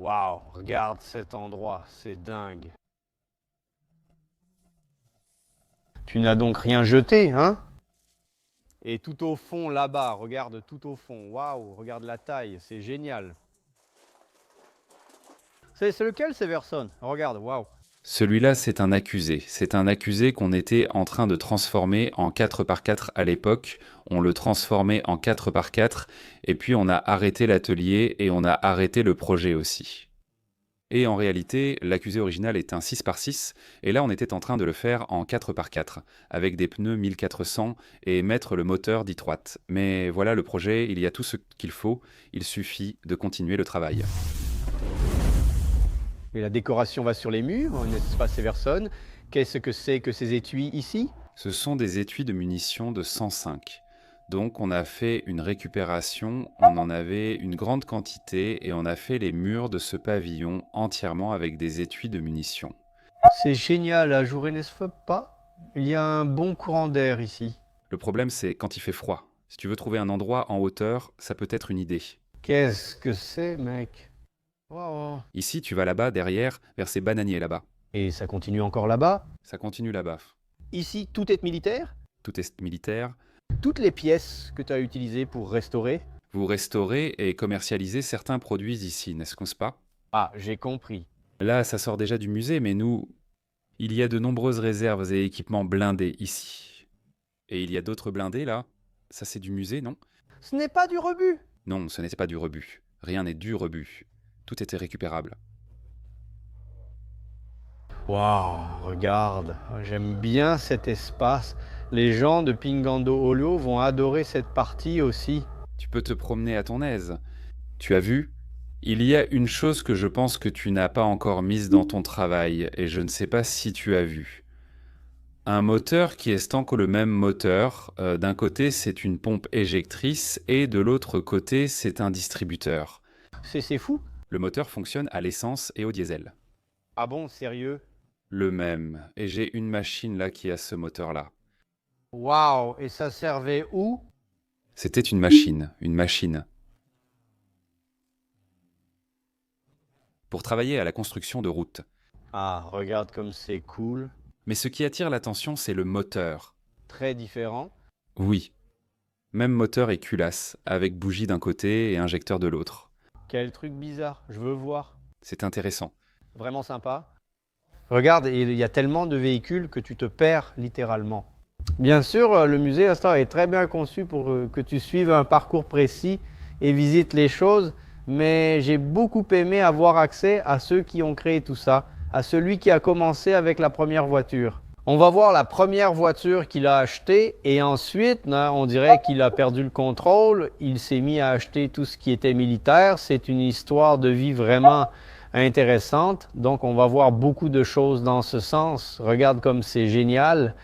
Waouh, regarde cet endroit, c'est dingue. Tu n'as donc rien jeté, hein? Et tout au fond, là-bas, regarde tout au fond. Waouh, regarde la taille, c'est génial. C'est lequel, Severson? Regarde, waouh. Celui-là, c'est un accusé. C'est un accusé qu'on était en train de transformer en 4x4 à l'époque. On le transformait en 4x4 et puis on a arrêté l'atelier et on a arrêté le projet aussi. Et en réalité, l'accusé original est un 6x6 et là on était en train de le faire en 4x4 avec des pneus 1400 et mettre le moteur d'I3. Mais voilà le projet, il y a tout ce qu'il faut, il suffit de continuer le travail. Et la décoration va sur les murs, n'est-ce pas, Severson? Qu'est-ce que c'est que ces étuis ici? Ce sont des étuis de munitions de 105. Donc on a fait une récupération, on en avait une grande quantité et on a fait les murs de ce pavillon entièrement avec des étuis de munitions. C'est génial à jouer, n'est-ce pas? Il y a un bon courant d'air ici. Le problème c'est quand il fait froid. Si tu veux trouver un endroit en hauteur, ça peut être une idée. Qu'est-ce que c'est, mec? Waouh. Ici, tu vas là-bas, derrière, vers ces bananiers là-bas. Et ça continue encore là-bas? Ça continue là-bas. Ici, tout est militaire? Tout est militaire. Toutes les pièces que tu as utilisées pour restaurer? Vous restaurez et commercialisez certains produits ici, n'est-ce pas? Ah, j'ai compris. Là, ça sort déjà du musée, mais nous, il y a de nombreuses réserves et équipements blindés ici. Et il y a d'autres blindés là. Ça, c'est du musée, non? Ce n'est pas du rebut. Non, ce n'était pas du rebut. Rien n'est du rebut. Tout était récupérable. Waouh, regarde, j'aime bien cet espace. Les gens de Pingando Hollow vont adorer cette partie aussi. Tu peux te promener à ton aise. Tu as vu? Il y a une chose que je pense que tu n'as pas encore mise dans ton travail, et je ne sais pas si tu as vu. Un moteur qui est tant que le même moteur, d'un côté c'est une pompe éjectrice et de l'autre côté c'est un distributeur. C'est fou. Le moteur fonctionne à l'essence et au diesel. Ah bon, sérieux? Le même, et j'ai une machine là qui a ce moteur-là. Waouh, et ça servait où? C'était une machine, pour travailler à la construction de routes. Ah, regarde comme c'est cool. Mais ce qui attire l'attention, c'est le moteur. Très différent. Oui, même moteur et culasse, avec bougie d'un côté et injecteur de l'autre. Quel truc bizarre, je veux voir. C'est intéressant. Vraiment sympa. Regarde, il y a tellement de véhicules que tu te perds littéralement. Bien sûr, le musée Astor est très bien conçu pour que tu suives un parcours précis et visites les choses, mais j'ai beaucoup aimé avoir accès à ceux qui ont créé tout ça, à celui qui a commencé avec la première voiture. On va voir la première voiture qu'il a achetée et ensuite, on dirait qu'il a perdu le contrôle, il s'est mis à acheter tout ce qui était militaire. C'est une histoire de vie vraiment intéressante, donc on va voir beaucoup de choses dans ce sens. Regarde comme c'est génial.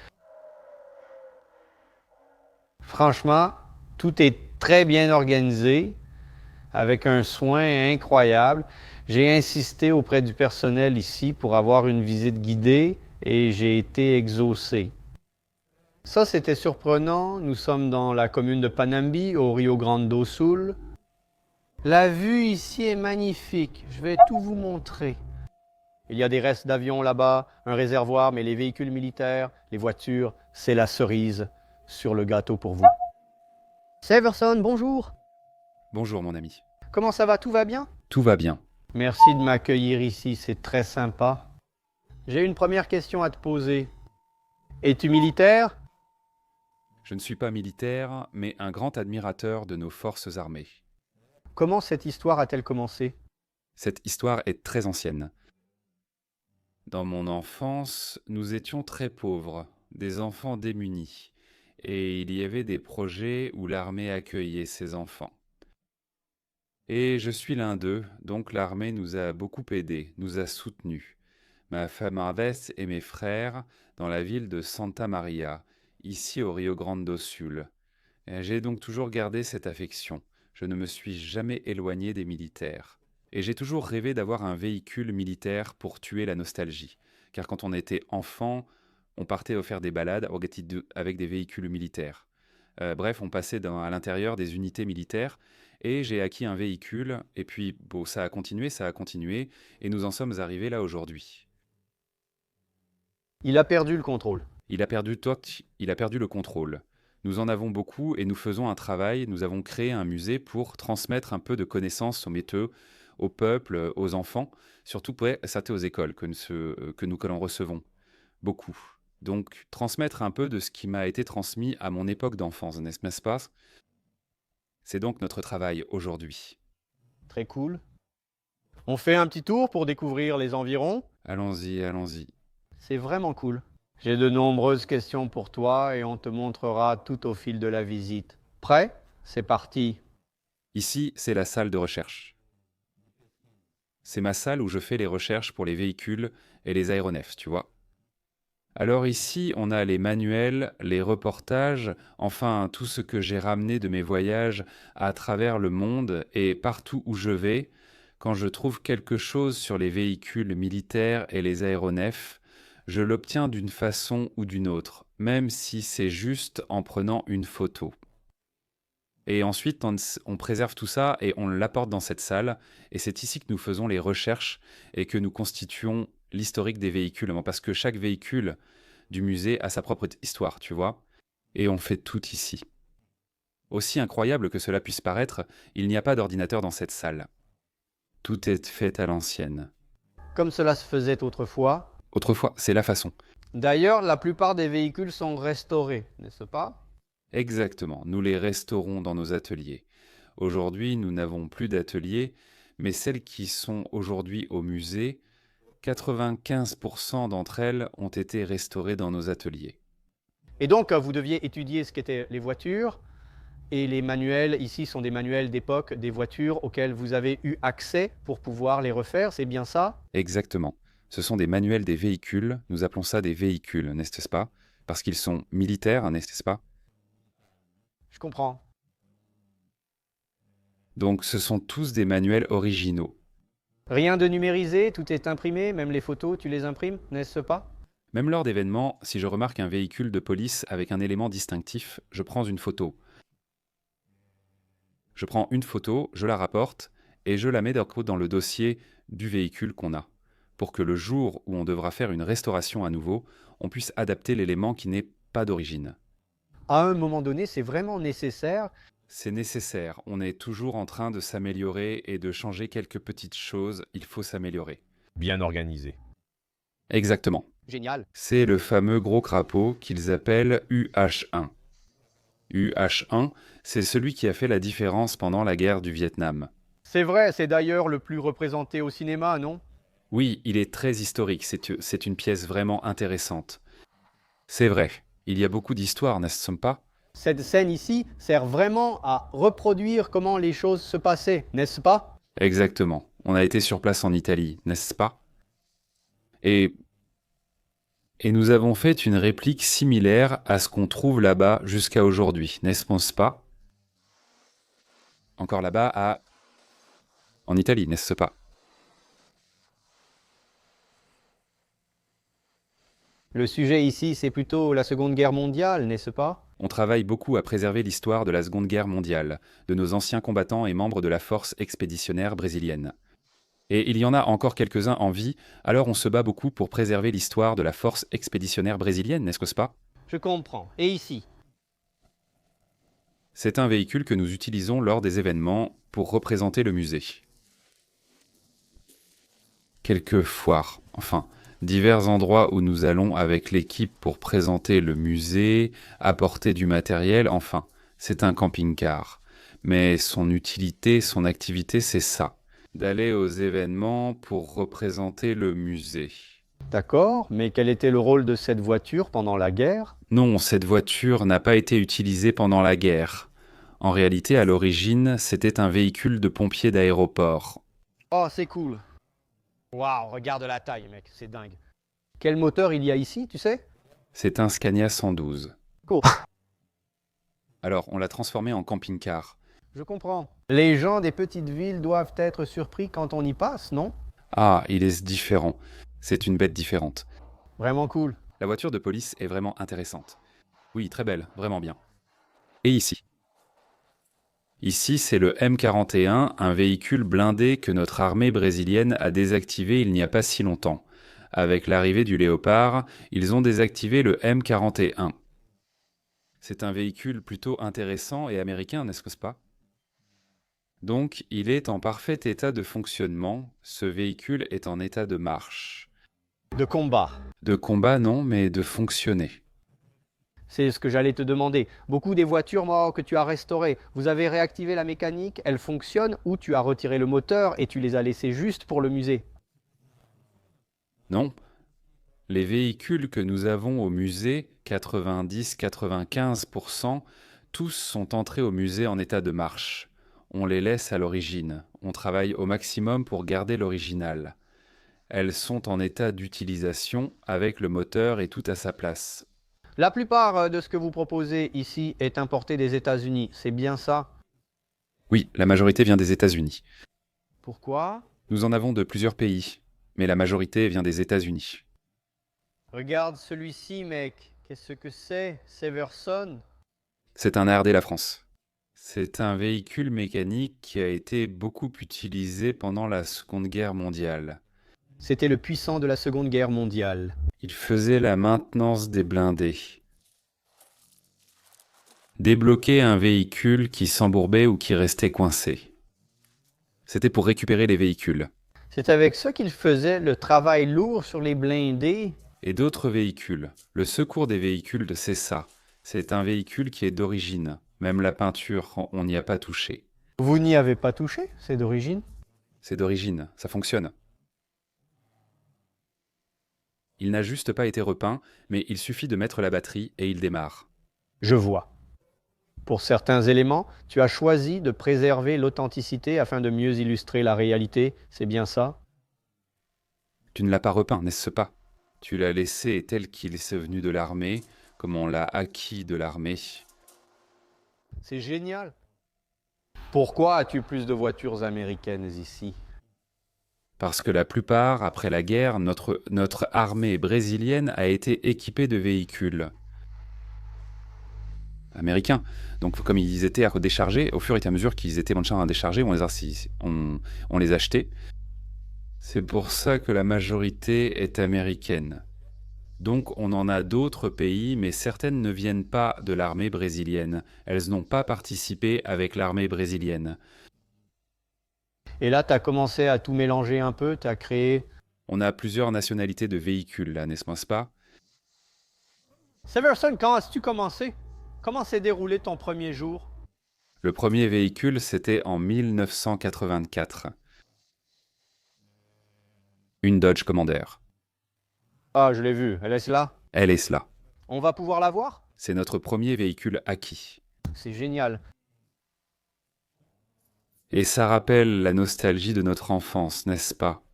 Franchement, tout est très bien organisé, avec un soin incroyable. J'ai insisté auprès du personnel ici pour avoir une visite guidée et j'ai été exaucé. Ça, c'était surprenant. Nous sommes dans la commune de Panambi, au Rio Grande do Sul. La vue ici est magnifique. Je vais tout vous montrer. Il y a des restes d'avions là-bas, un réservoir, mais les véhicules militaires, les voitures, c'est la cerise sur le gâteau pour vous. Severson, bonjour. Bonjour mon ami. Comment ça va? Tout va bien? Tout va bien. Merci de m'accueillir ici, c'est très sympa. J'ai une première question à te poser. Es-tu militaire? Je ne suis pas militaire, mais un grand admirateur de nos forces armées. Comment cette histoire a-t-elle commencé? Cette histoire est très ancienne. Dans mon enfance, nous étions très pauvres, des enfants démunis, et il y avait des projets où l'armée accueillait ces enfants. Et je suis l'un d'eux, donc l'armée nous a beaucoup aidés, nous a soutenus. Ma femme Harvest et mes frères dans la ville de Santa Maria, ici au Rio Grande do Sul. Et j'ai donc toujours gardé cette affection. Je ne me suis jamais éloigné des militaires. Et j'ai toujours rêvé d'avoir un véhicule militaire pour tuer la nostalgie. Car quand on était enfant, on partait faire des balades avec des véhicules militaires. Bref, on passait à l'intérieur des unités militaires Et j'ai acquis un véhicule, et puis bon, ça a continué, et nous en sommes arrivés là aujourd'hui. Il a perdu le contrôle. Il a perdu le contrôle. Nous en avons beaucoup et nous faisons un travail. Nous avons créé un musée pour transmettre un peu de connaissances aux méteux, au peuple, aux enfants, surtout ça aux écoles que nous recevons beaucoup. Donc, transmettre un peu de ce qui m'a été transmis à mon époque d'enfance, n'est-ce pas? C'est donc notre travail aujourd'hui. Très cool. On fait un petit tour pour découvrir les environs. Allons-y, allons-y. C'est vraiment cool. J'ai de nombreuses questions pour toi et on te montrera tout au fil de la visite. Prêt? C'est parti. Ici, c'est la salle de recherche. C'est ma salle où je fais les recherches pour les véhicules et les aéronefs, tu vois. Alors ici, on a les manuels, les reportages, enfin tout ce que j'ai ramené de mes voyages à travers le monde et partout où je vais. Quand je trouve quelque chose sur les véhicules militaires et les aéronefs, je l'obtiens d'une façon ou d'une autre, même si c'est juste en prenant une photo. Et ensuite, on préserve tout ça et on l'apporte dans cette salle. Et c'est ici que nous faisons les recherches et que nous constituons l'historique des véhicules. Parce que chaque véhicule du musée a sa propre histoire, tu vois. Et on fait tout ici. Aussi incroyable que cela puisse paraître, il n'y a pas d'ordinateur dans cette salle. Tout est fait à l'ancienne. Comme cela se faisait autrefois. Autrefois, c'est la façon. D'ailleurs, la plupart des véhicules sont restaurés, n'est-ce pas? Exactement, nous les restaurons dans nos ateliers. Aujourd'hui, nous n'avons plus d'ateliers, mais celles qui sont aujourd'hui au musée, 95% d'entre elles ont été restaurées dans nos ateliers. Et donc, vous deviez étudier ce qu'étaient les voitures. Et les manuels ici sont des manuels d'époque des voitures auxquels vous avez eu accès pour pouvoir les refaire, c'est bien ça? Exactement. Ce sont des manuels des véhicules, nous appelons ça des véhicules, n'est-ce pas? Parce qu'ils sont militaires, n'est-ce pas? Je comprends. Donc ce sont tous des manuels originaux. Rien de numérisé, tout est imprimé, même les photos, tu les imprimes, n'est-ce pas? Même lors d'événements, si je remarque un véhicule de police avec un élément distinctif, je prends une photo. Je prends une photo, je la rapporte et je la mets dans le dossier du véhicule qu'on a, pour que le jour où on devra faire une restauration à nouveau, on puisse adapter l'élément qui n'est pas d'origine. À un moment donné, c'est vraiment nécessaire. C'est nécessaire, on est toujours en train de s'améliorer et de changer quelques petites choses, il faut s'améliorer. Bien organisé. Exactement. Génial. C'est le fameux gros crapaud qu'ils appellent UH-1. UH-1, c'est celui qui a fait la différence pendant la guerre du Vietnam. C'est vrai, c'est d'ailleurs le plus représenté au cinéma, non? Oui, il est très historique, c'est une pièce vraiment intéressante. C'est vrai, il y a beaucoup d'histoires, n'est-ce pas? Cette scène ici sert vraiment à reproduire comment les choses se passaient, n'est-ce pas? Exactement, on a été sur place en Italie, n'est-ce pas? Et nous avons fait une réplique similaire à ce qu'on trouve là-bas jusqu'à aujourd'hui, n'est-ce pas? Encore là-bas en Italie, n'est-ce pas? Le sujet ici, c'est plutôt la Seconde Guerre mondiale, n'est-ce pas? On travaille beaucoup à préserver l'histoire de la Seconde Guerre mondiale, de nos anciens combattants et membres de la force expéditionnaire brésilienne. Et il y en a encore quelques-uns en vie, alors on se bat beaucoup pour préserver l'histoire de la force expéditionnaire brésilienne, n'est-ce pas? Je comprends. Et ici? C'est un véhicule que nous utilisons lors des événements pour représenter le musée. Quelques foires, enfin, divers endroits où nous allons avec l'équipe pour présenter le musée, apporter du matériel, enfin, c'est un camping-car. Mais son utilité, son activité, c'est ça, d'aller aux événements pour représenter le musée. D'accord, mais quel était le rôle de cette voiture pendant la guerre? Non, cette voiture n'a pas été utilisée pendant la guerre. En réalité, à l'origine, c'était un véhicule de pompiers d'aéroport. Oh, c'est cool. Waouh, regarde la taille, mec, c'est dingue. Quel moteur il y a ici, tu sais? C'est un Scania 112. Cool. Alors, on l'a transformé en camping-car. Je comprends. Les gens des petites villes doivent être surpris quand on y passe, non? Ah, il est différent. C'est une bête différente. Vraiment cool. La voiture de police est vraiment intéressante. Oui, très belle, vraiment bien. Et ici? Ici, c'est le M41, un véhicule blindé que notre armée brésilienne a désactivé il n'y a pas si longtemps. Avec l'arrivée du Léopard, ils ont désactivé le M41. C'est un véhicule plutôt intéressant et américain, n'est-ce pas? Donc, il est en parfait état de fonctionnement. Ce véhicule est en état de marche. De combat. De combat, non, mais de fonctionner. C'est ce que j'allais te demander. Beaucoup des voitures, moi, que tu as restaurées, vous avez réactivé la mécanique, elles fonctionnent, ou tu as retiré le moteur et tu les as laissées juste pour le musée? Non, les véhicules que nous avons au musée, 90-95%, tous sont entrés au musée en état de marche. On les laisse à l'origine. On travaille au maximum pour garder l'original. Elles sont en état d'utilisation avec le moteur et tout à sa place. La plupart de ce que vous proposez ici est importé des États-Unis, c'est bien ça? Oui, la majorité vient des États-Unis. Pourquoi? Nous en avons de plusieurs pays, mais la majorité vient des États-Unis. Regarde celui-ci, mec. Qu'est-ce que c'est? Severson? C'est un ARD La France. C'est un véhicule mécanique qui a été beaucoup utilisé pendant la Seconde Guerre mondiale. C'était le puissant de la Seconde Guerre mondiale. Il faisait la maintenance des blindés. Débloquer un véhicule qui s'embourbait ou qui restait coincé. C'était pour récupérer les véhicules. C'est avec ça qu'il faisait le travail lourd sur les blindés. Et d'autres véhicules. Le secours des véhicules, c'est ça. C'est un véhicule qui est d'origine. Même la peinture, on n'y a pas touché. Vous n'y avez pas touché? C'est d'origine? C'est d'origine, ça fonctionne. Il n'a juste pas été repeint, mais il suffit de mettre la batterie et il démarre. Je vois. Pour certains éléments, tu as choisi de préserver l'authenticité afin de mieux illustrer la réalité, c'est bien ça? Tu ne l'as pas repeint, n'est-ce pas? Tu l'as laissé tel qu'il est venu de l'armée, comme on l'a acquis de l'armée. C'est génial. Pourquoi as-tu plus de voitures américaines ici? Parce que la plupart, après la guerre, notre armée brésilienne a été équipée de véhicules américains. Donc comme ils étaient à décharger, au fur et à mesure qu'ils étaient à décharger, on les achetait. C'est pour ça que la majorité est américaine. Donc on en a d'autres pays, mais certaines ne viennent pas de l'armée brésilienne. Elles n'ont pas participé avec l'armée brésilienne. Et là, tu as commencé à tout mélanger un peu, tu as créé... On a plusieurs nationalités de véhicules là, n'est-ce pas? Severson, quand as-tu commencé? Comment s'est déroulé ton premier jour? Le premier véhicule, c'était en 1984. Une Dodge Commander. Ah, je l'ai vue, elle est là. Elle est cela. On va pouvoir la voir? C'est notre premier véhicule acquis. C'est génial. Et ça rappelle la nostalgie de notre enfance, n'est-ce pas?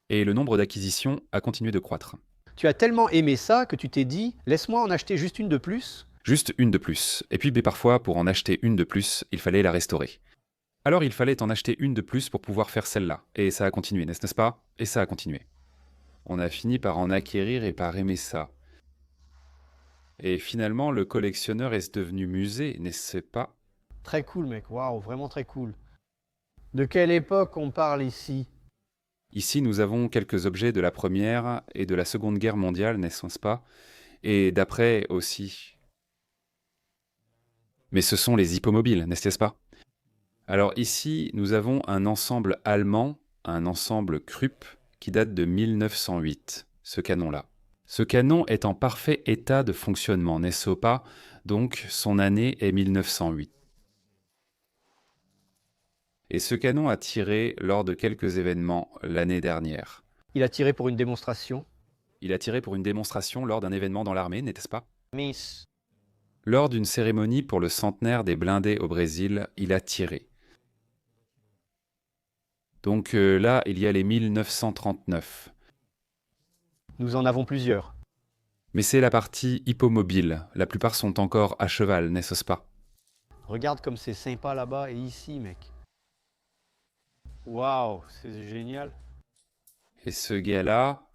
Et le nombre d'acquisitions a continué de croître. Tu as tellement aimé ça que tu t'es dit, laisse-moi en acheter juste une de plus? Juste une de plus. Et puis parfois, pour en acheter une de plus, il fallait la restaurer. Alors il fallait en acheter une de plus pour pouvoir faire celle-là. Et ça a continué, n'est-ce pas? Et ça a continué. On a fini par en acquérir et par aimer ça. Et finalement, le collectionneur est devenu musée, n'est-ce pas? Très cool, mec, waouh, vraiment très cool. De quelle époque on parle ici? Ici, nous avons quelques objets de la Première et de la Seconde Guerre mondiale, n'est-ce pas? Et d'après aussi. Mais ce sont les hippomobiles, n'est-ce pas? Alors ici, nous avons un ensemble allemand, un ensemble Krupp, qui date de 1908, ce canon-là. Ce canon est en parfait état de fonctionnement, n'est-ce pas? Donc son année est 1908. Et ce canon a tiré lors de quelques événements l'année dernière. Il a tiré pour une démonstration. Il a tiré pour une démonstration lors d'un événement dans l'armée, n'est-ce pas? Miss. Lors d'une cérémonie pour le centenaire des blindés au Brésil, il a tiré. Donc là, il y a les 1939. Nous en avons plusieurs. Mais c'est la partie hippomobile. La plupart sont encore à cheval, n'est-ce pas? Regarde comme c'est sympa là-bas et ici, mec. Waouh, c'est génial. Et ce gars-là,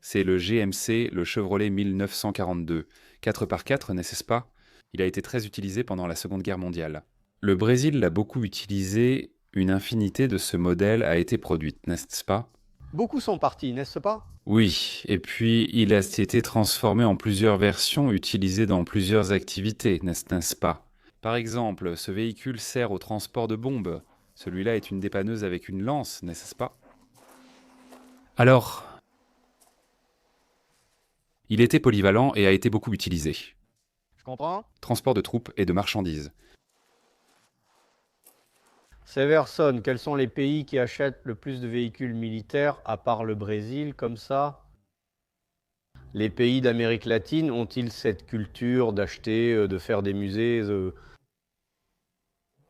c'est le GMC, le Chevrolet 1942. 4x4, n'est-ce pas? Il a été très utilisé pendant la Seconde Guerre mondiale. Le Brésil l'a beaucoup utilisé, une infinité de ce modèle a été produite, n'est-ce pas? Beaucoup sont partis, n'est-ce pas? Oui, et puis il a été transformé en plusieurs versions utilisées dans plusieurs activités, n'est-ce pas? Par exemple, ce véhicule sert au transport de bombes. Celui-là est une dépanneuse avec une lance, n'est-ce pas? Alors, il était polyvalent et a été beaucoup utilisé. Je comprends. Transport de troupes et de marchandises. Severson, quels sont les pays qui achètent le plus de véhicules militaires, à part le Brésil, comme ça? Les pays d'Amérique latine ont-ils cette culture d'acheter, de faire des musées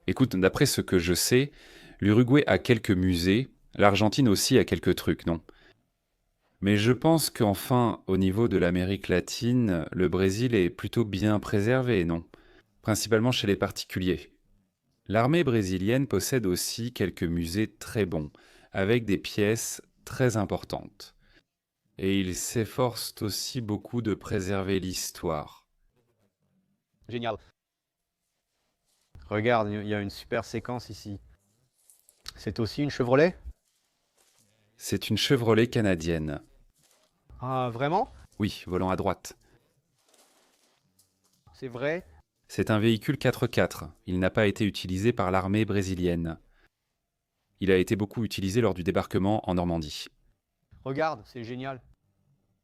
Écoute, d'après ce que je sais, l'Uruguay a quelques musées, l'Argentine aussi a quelques trucs, non? Mais je pense qu'enfin, au niveau de l'Amérique latine, le Brésil est plutôt bien préservé, non? Principalement chez les particuliers. L'armée brésilienne possède aussi quelques musées très bons, avec des pièces très importantes. Et ils s'efforcent aussi beaucoup de préserver l'histoire. Génial. Regarde, il y a une super séquence ici. C'est aussi une Chevrolet? C'est une Chevrolet canadienne. Ah, vraiment? Oui, volant à droite. C'est vrai? C'est un véhicule 4x4. Il n'a pas été utilisé par l'armée brésilienne. Il a été beaucoup utilisé lors du débarquement en Normandie. Regarde, c'est génial.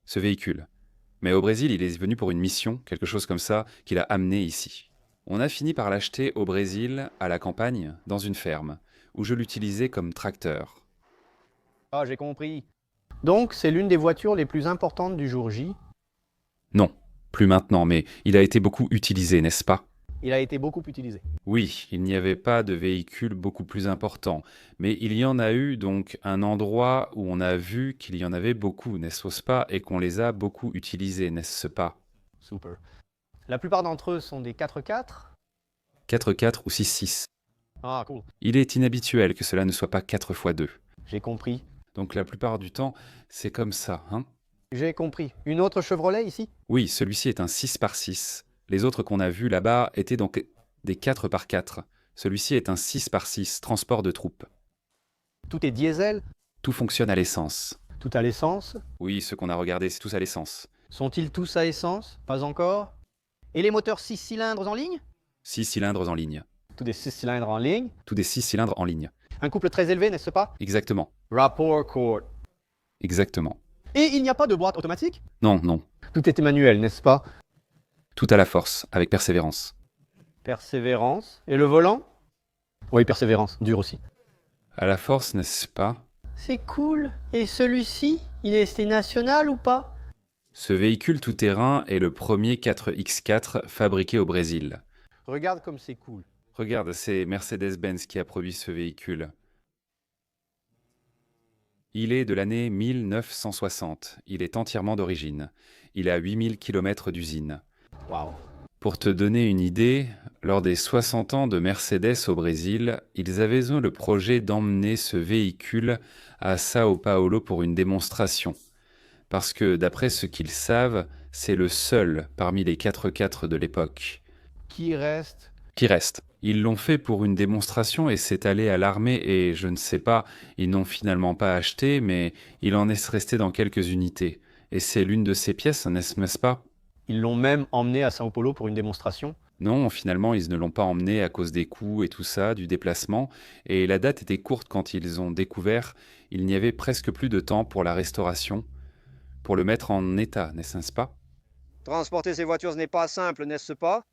Ce véhicule. Mais au Brésil, il est venu pour une mission, quelque chose comme ça, qu'il a amené ici. On a fini par l'acheter au Brésil, à la campagne, dans une ferme, où je l'utilisais comme tracteur. Ah, j'ai compris. Donc, c'est l'une des voitures les plus importantes du jour J. Non, plus maintenant, mais il a été beaucoup utilisé, n'est-ce pas? Il a été beaucoup utilisé. Oui, il n'y avait pas de véhicule beaucoup plus important, mais il y en a eu donc un endroit où on a vu qu'il y en avait beaucoup, n'est-ce pas, et qu'on les a beaucoup utilisés, n'est-ce pas? Super. La plupart d'entre eux sont des 4x4. 4x4 ou 6x6. Ah, cool. Il est inhabituel que cela ne soit pas 4x2. J'ai compris. Donc la plupart du temps, c'est comme ça, hein? J'ai compris. Une autre Chevrolet ici? Oui, celui-ci est un 6x6. Les autres qu'on a vus là-bas étaient donc des 4x4. Celui-ci est un 6x6, transport de troupes. Tout est diesel? Tout fonctionne à l'essence. Tout à l'essence? Oui, ce qu'on a regardé, c'est tous à l'essence. Sont-ils tous à essence? Pas encore. Et les moteurs 6 cylindres en ligne? 6 cylindres en ligne. Tous des 6 cylindres en ligne. Tous des 6 cylindres en ligne. Un couple très élevé, n'est-ce pas? Exactement. Rapport court. Exactement. Et il n'y a pas de boîte automatique? Non, non. Tout est manuel, n'est-ce pas? Tout à la force, avec persévérance. Persévérance. Et le volant? Oui, persévérance. Dur aussi. À la force, n'est-ce pas? C'est cool. Et celui-ci, il est national ou pas? Ce véhicule tout-terrain est le premier 4x4 fabriqué au Brésil. Regarde comme c'est cool. Regarde, c'est Mercedes-Benz qui a produit ce véhicule. Il est de l'année 1960. Il est entièrement d'origine. Il a 8000 km d'usine. Waouh. Pour te donner une idée, lors des 60 ans de Mercedes au Brésil, ils avaient eu le projet d'emmener ce véhicule à Sao Paulo pour une démonstration. Parce que, d'après ce qu'ils savent, c'est le seul parmi les 4x4 de l'époque Qui reste? qui reste. Ils l'ont fait pour une démonstration et c'est allé à l'armée et je ne sais pas, ils n'ont finalement pas acheté, mais il en est resté dans quelques unités. Et c'est l'une de ces pièces, n'est-ce pas? Ils l'ont même emmené à Sao Paulo pour une démonstration. Non, finalement, ils ne l'ont pas emmené à cause des coûts et tout ça, du déplacement. Et la date était courte quand ils ont découvert. Il n'y avait presque plus de temps pour la restauration, pour le mettre en état, n'est-ce pas? Transporter ces voitures, ce n'est pas simple, n'est-ce pas?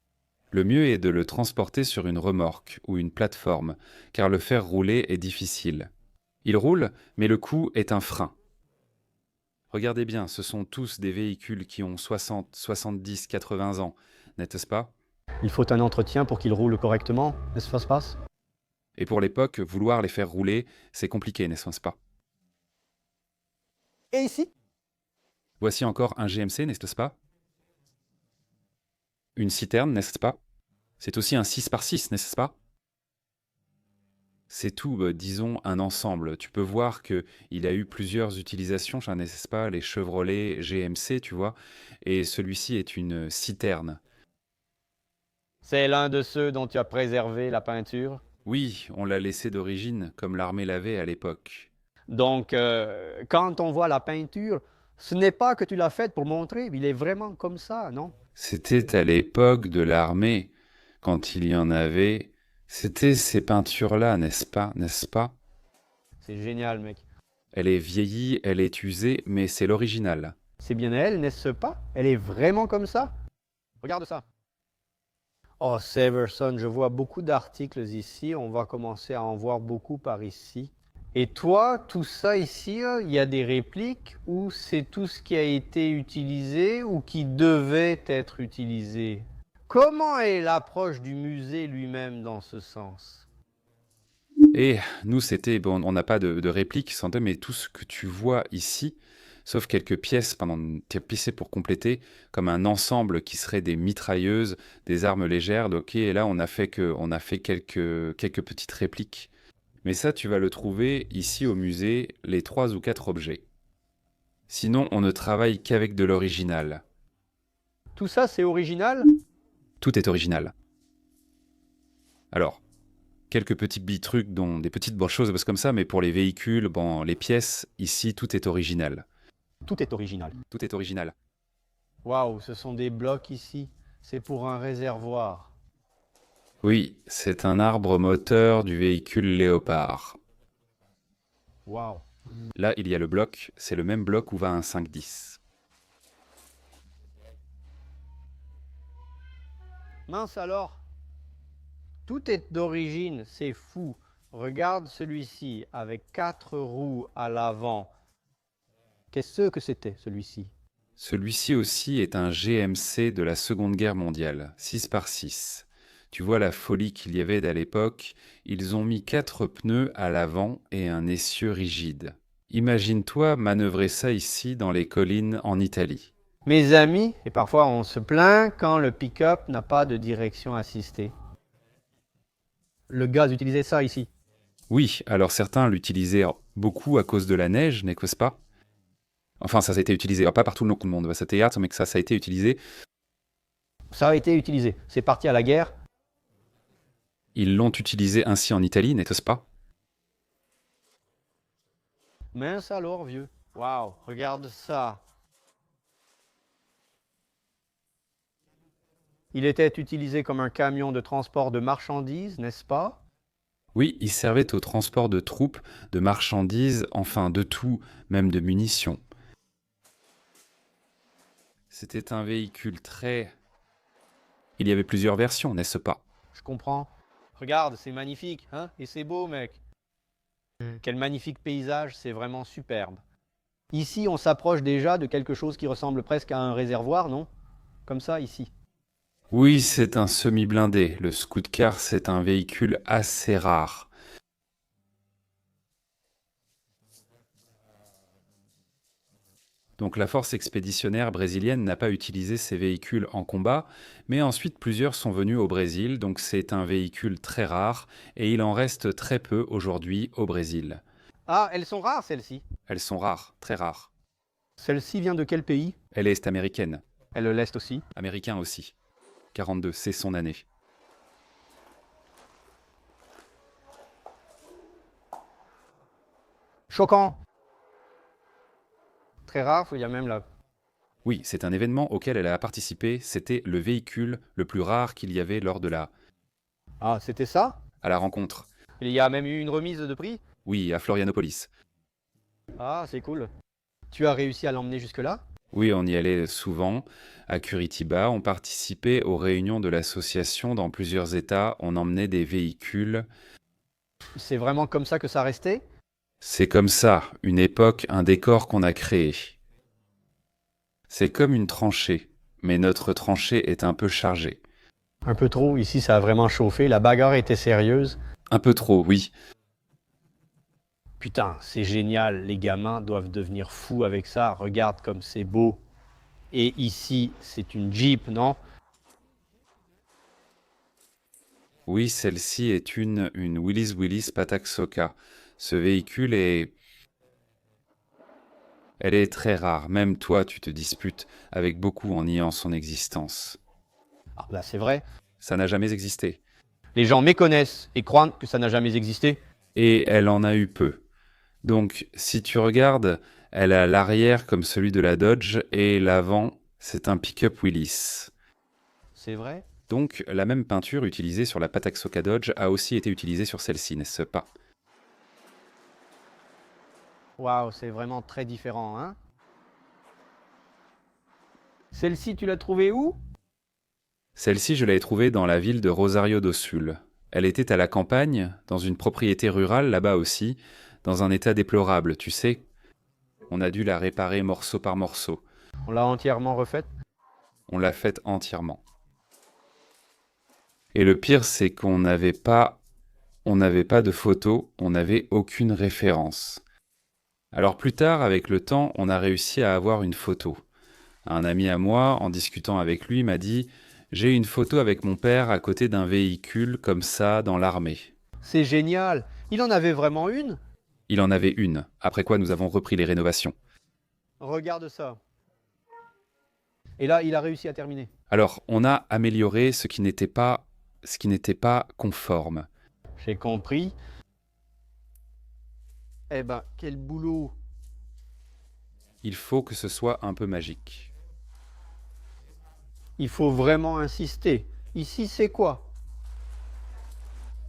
Le mieux est de le transporter sur une remorque ou une plateforme, car le faire rouler est difficile. Il roule, mais le coût est un frein. Regardez bien, ce sont tous des véhicules qui ont 60, 70, 80 ans, n'est-ce pas? Il faut un entretien pour qu'il roule correctement, n'est-ce pas? Et pour l'époque, vouloir les faire rouler, c'est compliqué, n'est-ce pas? Et ici? Voici encore un GMC, n'est-ce pas? Une citerne, n'est-ce pas? C'est aussi un 6x6, n'est-ce pas? C'est tout, disons, un ensemble. Tu peux voir qu'il a eu plusieurs utilisations, n'est-ce pas? Les Chevrolet GMC, tu vois, et celui-ci est une citerne. C'est l'un de ceux dont tu as préservé la peinture. Oui, on l'a laissé d'origine, comme l'armée l'avait à l'époque. Donc, quand on voit la peinture, ce n'est pas que tu l'as faite pour montrer, il est vraiment comme ça, non? C'était à l'époque de l'armée, quand il y en avait. C'était ces peintures-là, n'est-ce pas, n'est-ce pas? C'est génial, mec. Elle est vieillie, elle est usée, mais c'est l'original. C'est bien elle, n'est-ce pas? Elle est vraiment comme ça? Regarde ça. Oh, Severson, je vois beaucoup d'articles ici. On va commencer à en voir beaucoup par ici. Et toi, tout ça ici, il y a des répliques ou c'est tout ce qui a été utilisé ou qui devait être utilisé? Comment est l'approche du musée lui-même dans ce sens? Et nous, c'était, bon, on n'a pas de réplique, mais tout ce que tu vois ici, sauf quelques pièces, pièces pour compléter, comme un ensemble qui serait des mitrailleuses, des armes légères. Ok, et là, on a fait quelques petites répliques. Mais ça, tu vas le trouver ici au musée, les 3 ou 4 objets. Sinon, on ne travaille qu'avec de l'original. Tout ça, c'est original? Tout est original. Alors, quelques petits trucs, dont des petites bonnes choses comme ça, mais pour les véhicules, bon, les pièces, ici, tout est original. Tout est original. Tout est original. Waouh, ce sont des blocs ici. C'est pour un réservoir. Oui, c'est un arbre moteur du véhicule Léopard. Waouh. Là, il y a le bloc, c'est le même bloc où va un 510. Mince alors. Tout est d'origine, c'est fou. Regarde celui-ci avec 4 roues à l'avant. Qu'est-ce que c'était celui-ci? Celui-ci aussi est un GMC de la Seconde Guerre mondiale, 6x6. Tu vois la folie qu'il y avait à l'époque, ils ont mis 4 pneus à l'avant et un essieu rigide. Imagine-toi manœuvrer ça ici dans les collines en Italie. Mes amis, et parfois on se plaint quand le pick-up n'a pas de direction assistée. Le gaz utilisait ça ici. Oui, alors certains l'utilisaient beaucoup à cause de la neige, n'est-ce pas? Enfin, ça a été utilisé, pas par tout le monde, ça théâtre, mais que ça a été utilisé. Ça a été utilisé. C'est parti à la guerre. Ils l'ont utilisé ainsi en Italie, n'est-ce pas? Mince alors, vieux. Waouh, regarde ça. Il était utilisé comme un camion de transport de marchandises, n'est-ce pas? Oui, il servait au transport de troupes, de marchandises, enfin de tout, même de munitions. C'était un véhicule très... Il y avait plusieurs versions, n'est-ce pas? Je comprends. Regarde, c'est magnifique, hein? Et c'est beau, mec. Quel magnifique paysage, c'est vraiment superbe. Ici, on s'approche déjà de quelque chose qui ressemble presque à un réservoir, non? Comme ça, ici. Oui, c'est un semi-blindé. Le scout-car, c'est un véhicule assez rare. Donc la force expéditionnaire brésilienne n'a pas utilisé ces véhicules en combat, mais ensuite plusieurs sont venus au Brésil, donc c'est un véhicule très rare, et il en reste très peu aujourd'hui au Brésil. Ah, elles sont rares, celles-ci. Elles sont rares, très rares. Celle-ci vient de quel pays? Elle est américaine, Elle le laisse aussi. américain aussi. 42, c'est son année. Choquant. Très rare, il y a même là. Oui, c'est un événement auquel elle a participé, c'était le véhicule le plus rare qu'il y avait lors de Ah, c'était ça? à la rencontre. Il y a même eu une remise de prix? Oui, à Florianopolis. Ah, c'est cool. Tu as réussi à l'emmener jusque-là? Oui, on y allait souvent. À Curitiba, on participait aux réunions de l'association dans plusieurs États. On emmenait des véhicules. C'est vraiment comme ça que ça restait? C'est comme ça, une époque, un décor qu'on a créé. C'est comme une tranchée, mais notre tranchée est un peu chargée. Un peu trop, ici ça a vraiment chauffé, la bagarre était sérieuse. Un peu trop, oui. Putain, c'est génial, les gamins doivent devenir fous avec ça, regarde comme c'est beau. Et ici, c'est une Jeep, non? Oui, celle-ci est une Willys Pataxoka. Ce véhicule est... Elle est très rare. Même toi, tu te disputes avec beaucoup en niant son existence. Ah bah c'est vrai. Ça n'a jamais existé. Les gens méconnaissent et croient que ça n'a jamais existé. Et elle en a eu peu. Donc, si tu regardes, elle a l'arrière comme celui de la Dodge et l'avant, c'est un pick-up Willys. C'est vrai? Donc, la même peinture utilisée sur la Pataxoka Dodge a aussi été utilisée sur celle-ci, n'est-ce pas? Waouh, c'est vraiment très différent, hein? Celle-ci, tu l'as trouvée où? Celle-ci, je l'ai trouvée dans la ville de Rosario do Sul. Elle était à la campagne, dans une propriété rurale là-bas aussi, dans un état déplorable, tu sais. On a dû la réparer morceau par morceau. On l'a entièrement refaite? On l'a faite entièrement. Et le pire, c'est qu'on n'avait pas de photos, on n'avait aucune référence. Alors plus tard, avec le temps, on a réussi à avoir une photo. Un ami à moi, en discutant avec lui, m'a dit « J'ai une photo avec mon père à côté d'un véhicule comme ça dans l'armée. » C'est génial! Il en avait vraiment une? Il en avait une, après quoi nous avons repris les rénovations. Regarde ça. Et là, il a réussi à terminer. Alors, on a amélioré ce qui n'était pas conforme. J'ai compris. Eh ben, quel boulot! Il faut que ce soit un peu magique. Il faut vraiment insister. Ici, c'est quoi?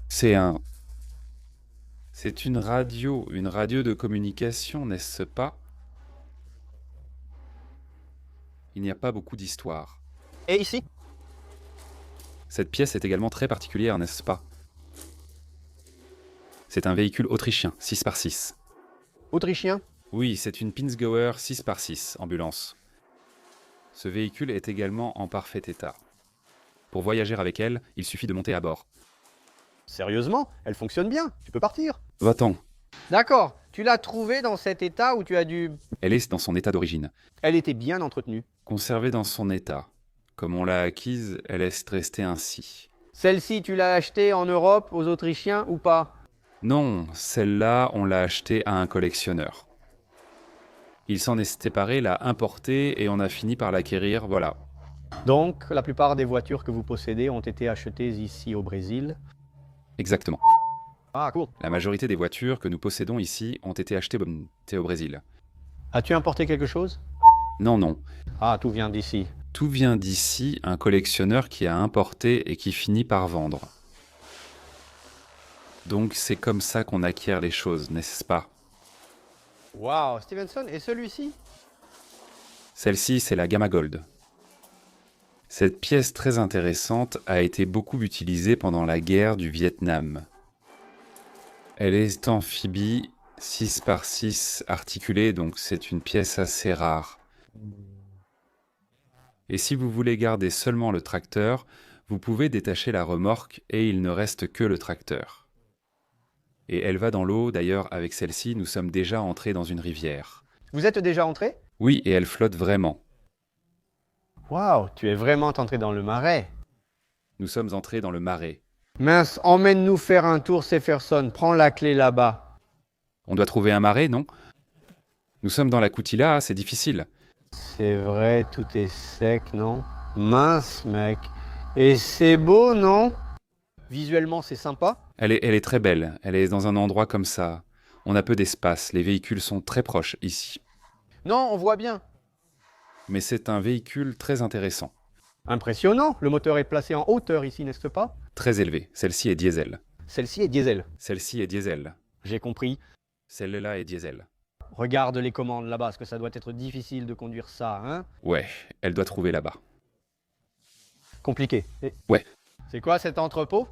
C'est une radio de communication, n'est-ce pas? Il n'y a pas beaucoup d'histoire. Et ici? Cette pièce est également très particulière, n'est-ce pas? C'est un véhicule autrichien, 6x6. Autrichien? Oui, c'est une Pinzgauer 6x6, ambulance. Ce véhicule est également en parfait état. Pour voyager avec elle, il suffit de monter à bord. Sérieusement? Elle fonctionne bien. Tu peux partir. Va-t'en. D'accord. Tu l'as trouvée dans cet état où tu as dû... Elle est dans son état d'origine. Elle était bien entretenue. Conservée dans son état. Comme on l'a acquise, elle est restée ainsi. Celle-ci, tu l'as achetée en Europe aux Autrichiens ou pas? Non, celle-là, on l'a achetée à un collectionneur. Il s'en est séparé, l'a importée et on a fini par l'acquérir, voilà. Donc, la plupart des voitures que vous possédez ont été achetées ici au Brésil. Exactement. Ah, cool. La majorité des voitures que nous possédons ici ont été achetées au Brésil. As-tu importé quelque chose? Non, non. Ah, tout vient d'ici. Tout vient d'ici, un collectionneur qui a importé et qui finit par vendre. Donc c'est comme ça qu'on acquiert les choses, n'est-ce pas? Waouh, Stevenson, et celui-ci? Celle-ci, c'est la Gamma Gold. Cette pièce très intéressante a été beaucoup utilisée pendant la guerre du Vietnam. Elle est amphibie 6x6 articulée, donc c'est une pièce assez rare. Et si vous voulez garder seulement le tracteur, vous pouvez détacher la remorque et il ne reste que le tracteur. Et elle va dans l'eau, d'ailleurs avec celle-ci, nous sommes déjà entrés dans une rivière. Vous êtes déjà entré? Oui, et elle flotte vraiment. Waouh, tu es vraiment entré dans le marais. Nous sommes entrés dans le marais. Mince, emmène-nous faire un tour, Jefferson. Prends la clé là-bas. On doit trouver un marais, non? Nous sommes dans la Coutila, c'est difficile. C'est vrai, tout est sec, non? Mince, mec. Et c'est beau, non? Visuellement, c'est sympa. Elle est très belle, elle est dans un endroit comme ça. On a peu d'espace, les véhicules sont très proches ici. Non, on voit bien. Mais c'est un véhicule très intéressant. Impressionnant. Le moteur est placé en hauteur ici, n'est-ce pas? Très élevé, celle-ci est diesel. Celle-ci est diesel. Celle-ci est diesel. J'ai compris. Celle-là est diesel. Regarde les commandes là-bas, parce que ça doit être difficile de conduire ça, hein? Ouais, elle doit trouver là-bas. Compliqué. Ouais. C'est quoi cet entrepôt?